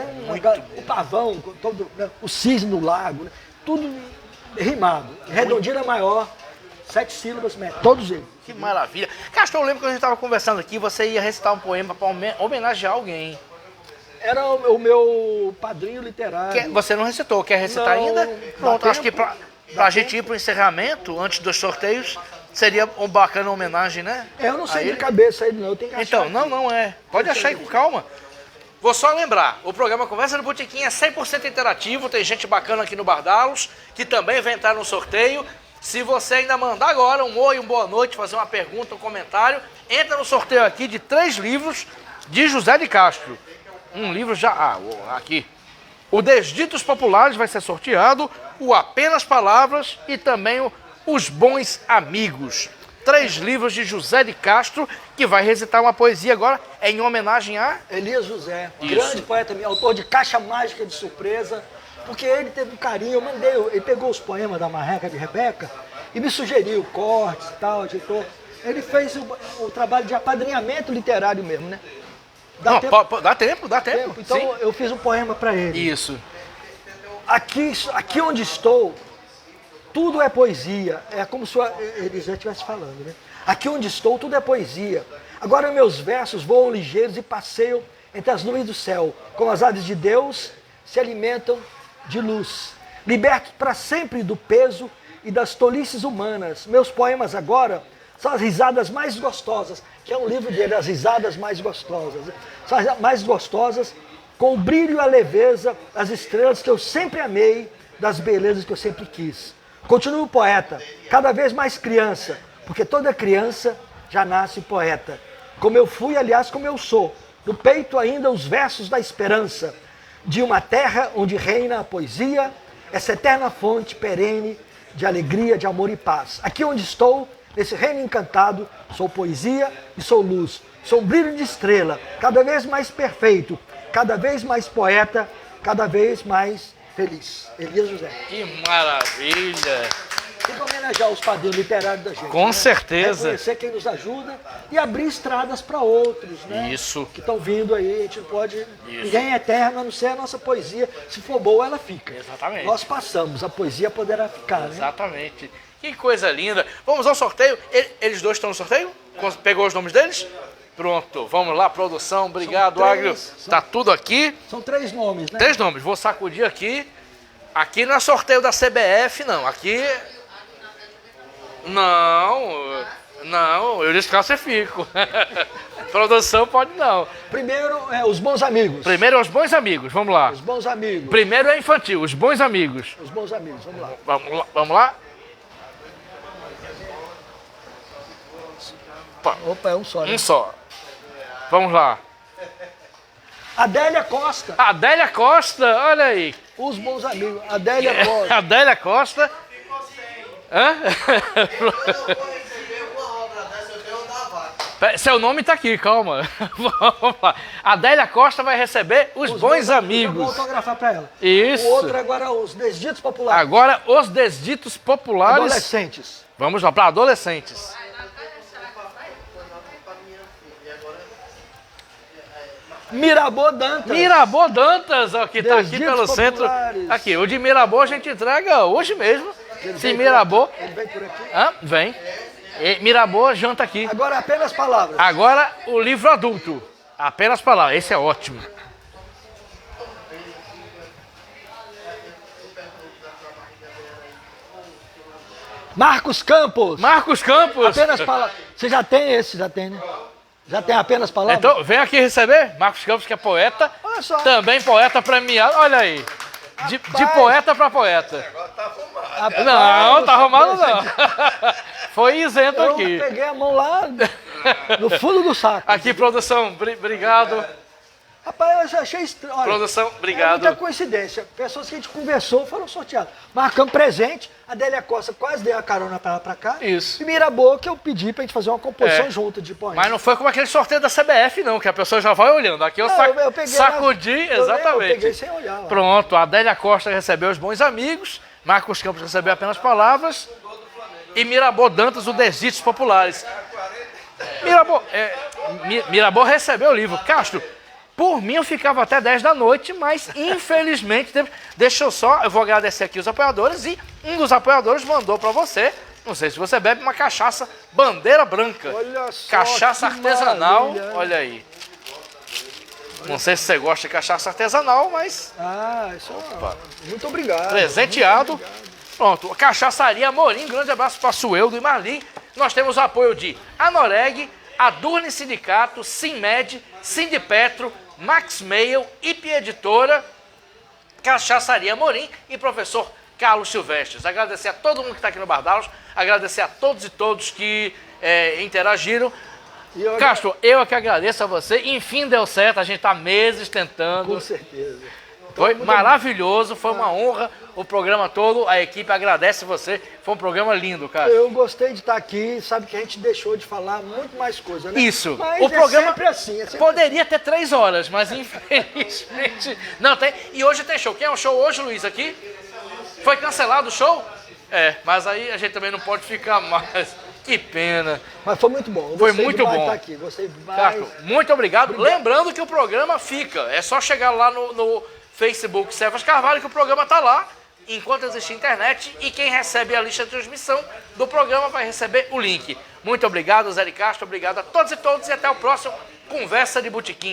S2: O pavão, todo, né? O cisne no lago, né? Tudo rimado. Redondilha maior, 7 sílabas, todos eles.
S1: Que maravilha. Castro, eu lembro que a gente estava conversando aqui, você ia recitar um poema para homenagear alguém.
S2: Era o meu padrinho literário.
S1: Você não recitou, quer recitar
S2: Não,
S1: ainda? Pronto,
S2: dá
S1: acho que
S2: tempo?
S1: para a gente ir para o encerramento, antes dos sorteios, seria uma bacana homenagem, né?
S2: Eu não sei
S1: A
S2: de
S1: ele.
S2: cabeça ele não, eu tenho que achar.
S1: Então, não é. Pode achar aí com calma. Vou só lembrar, o programa Conversa do Botequim é 100% interativo, tem gente bacana aqui no Bardalos, que também vai entrar no sorteio. Se você ainda mandar agora um oi, uma boa noite, fazer uma pergunta, um comentário, entra no sorteio aqui de 3 livros de José de Castro. Um livro já... aqui. O Desditos Populares vai ser sorteado, o Apenas Palavras e também Os Bons Amigos. 3 livros de José de Castro, que vai recitar uma poesia agora em homenagem a...
S2: Elias José,
S1: Isso.
S2: grande poeta, autor de Caixa Mágica de Surpresa, porque ele teve um carinho, eu mandei, ele pegou os poemas da Marreca de Rebeca e me sugeriu cortes e tal, editor. Ele fez o trabalho de apadrinhamento literário mesmo, né?
S1: Dá tempo.
S2: Então
S1: Sim.
S2: eu fiz um poema para ele.
S1: Isso.
S2: Aqui onde estou, tudo é poesia. É como se ele já estivesse falando, né? Aqui onde estou, tudo é poesia. Agora meus versos voam ligeiros e passeiam entre as nuvens do céu. Como as aves de Deus se alimentam de luz. Libertos para sempre do peso e das tolices humanas. Meus poemas agora são as risadas mais gostosas, que é um livro dele, As Risadas Mais Gostosas. São as mais gostosas, com o brilho e a leveza das estrelas que eu sempre amei, das belezas que eu sempre quis. Continuo poeta, cada vez mais criança, porque toda criança já nasce poeta. Como eu fui, aliás, como eu sou. No peito ainda os versos da esperança, de uma terra onde reina a poesia, essa eterna fonte perene de alegria, de amor e paz. Aqui onde estou, nesse reino encantado, sou poesia e sou luz. Sou um brilho de estrela, cada vez mais perfeito, cada vez mais poeta, cada vez mais feliz. Elias José.
S1: Que maravilha.
S2: Tem que homenagear os padrinhos literários da gente.
S1: Com certeza.
S2: Reconhecer quem nos ajuda e abrir estradas para outros, né?
S1: Isso.
S2: Que estão vindo aí, a gente não pode... Ninguém é eterno, a não ser a nossa poesia. Se for boa, ela fica.
S1: Exatamente.
S2: Nós passamos, a poesia poderá ficar, né?
S1: Exatamente. Que coisa linda. Vamos ao sorteio. Eles dois estão no sorteio? Pegou os nomes deles? Pronto. Vamos lá, produção. Obrigado, Agrio. Tá tudo aqui.
S2: São 3 nomes, né?
S1: 3 nomes. Vou sacudir aqui. Aqui não é sorteio da CBF, não. Aqui... Não. Não, eu desclassifico. Produção pode não.
S2: Primeiro, os bons amigos.
S1: Primeiro é os bons amigos, vamos lá.
S2: Os bons amigos.
S1: Primeiro é infantil, os bons amigos.
S2: Os bons amigos, vamos lá.
S1: Vamos lá?
S2: Opa, é um só, né?
S1: Um só. Vamos lá.
S2: Adélia Costa.
S1: Adélia Costa, olha aí.
S2: Os bons amigos. Adélia Costa.
S1: Adélia Costa. Hã? Seu nome tá aqui, calma. Vamos lá. Adélia Costa vai receber os bons amigos.
S2: Eu vou autografar pra ela.
S1: Isso.
S2: O outro agora os desditos populares.
S1: Agora os desditos populares.
S2: Adolescentes.
S1: Vamos lá, para adolescentes.
S2: Mirabô Dantas.
S1: Mirabô Dantas, ó, que tá aqui
S2: Desditos
S1: pelo centro.
S2: populares.
S1: Aqui, o de Mirabô a gente entrega hoje mesmo. Sim, Mirabô.
S2: Ele vem por aqui.
S1: Hã? Vem. E Mirabô janta aqui.
S2: Agora apenas palavras.
S1: Agora o livro adulto. Apenas palavras. Esse é ótimo.
S2: Marcos Campos.
S1: Marcos Campos.
S2: Apenas palavras. Você já tem esse, já tem, né? Já tem apenas palavras?
S1: Então, vem aqui receber. Marcos Campos, que é poeta.
S2: Olha só.
S1: Também poeta premiado. Olha aí. De poeta para poeta.
S2: Rapaz,
S1: Não, tá arrumado não. Foi isento
S2: Eu
S1: aqui.
S2: peguei a mão lá no fundo do saco.
S1: Aqui, produção, obrigado.
S2: Rapaz, eu achei estranho. Olha,
S1: Produção,
S2: é
S1: obrigado.
S2: muita coincidência. Pessoas que a gente conversou foram sorteadas. Marcamos presente. A Adélia Costa quase deu a carona pra ela pra cá.
S1: Isso.
S2: E Mirabô, que eu pedi pra gente fazer uma composição
S1: É.
S2: junto de poemas.
S1: Mas não foi como aquele sorteio da CBF, não, que a pessoa já vai olhando. Aqui eu,
S2: Eu peguei
S1: sacudi,
S2: eu
S1: exatamente.
S2: peguei sem olhar. Lá.
S1: Pronto, a Adélia Costa recebeu os bons amigos, Marcos Campos recebeu apenas palavras e Mirabô Dantas, o Desditos Populares. Mirabô recebeu o livro. Castro, por mim eu ficava até 10 da noite, mas infelizmente, deixa eu vou agradecer aqui os apoiadores e um dos apoiadores mandou para você, não sei se você bebe, uma cachaça Bandeira Branca.
S2: Olha só,
S1: Cachaça
S2: que
S1: artesanal,
S2: maravilha.
S1: olha aí. Não sei se você gosta de cachaça artesanal, mas
S2: Ah, isso muito obrigado.
S1: presenteado.
S2: Muito obrigado.
S1: Pronto, Cachaçaria Amorim, grande abraço para Sueldo e Marli. Nós temos o apoio de Anoreg, Adurne Sindicato, Simmed, Sindipetro, Max Mail, IP Editora, Cachaçaria Amorim e professor Carlos Silvestres. Agradecer a todo mundo que está aqui no Bardalos, agradecer a todos e todos que interagiram. Castro, eu que agradeço a você. Enfim, deu certo, a gente está meses tentando.
S2: Com certeza.
S1: Foi maravilhoso, foi uma honra o programa todo, a equipe agradece você, foi um programa lindo, cara.
S2: Eu gostei de estar aqui, sabe que a gente deixou de falar muito mais coisa, né?
S1: Isso,
S2: Mas
S1: o programa
S2: sempre assim.
S1: poderia ter 3 horas, mas infelizmente não tem. E hoje tem show. Quem é o show hoje, Luiz, aqui? Foi cancelado o show? É, mas aí a gente também não pode ficar mais. Que pena.
S2: Mas foi muito bom. Eu
S1: Foi
S2: gostei
S1: muito
S2: demais
S1: bom.
S2: de estar aqui. Gostei demais.
S1: Castro, muito obrigado. Lembrando que o programa fica. É só chegar lá no Facebook Cefas Carvalho que o programa está lá, enquanto existe internet, e quem recebe a lista de transmissão do programa vai receber o link. Muito obrigado, Zé de Castro, obrigado a todos e todas, e até o próximo Conversa de Botequim.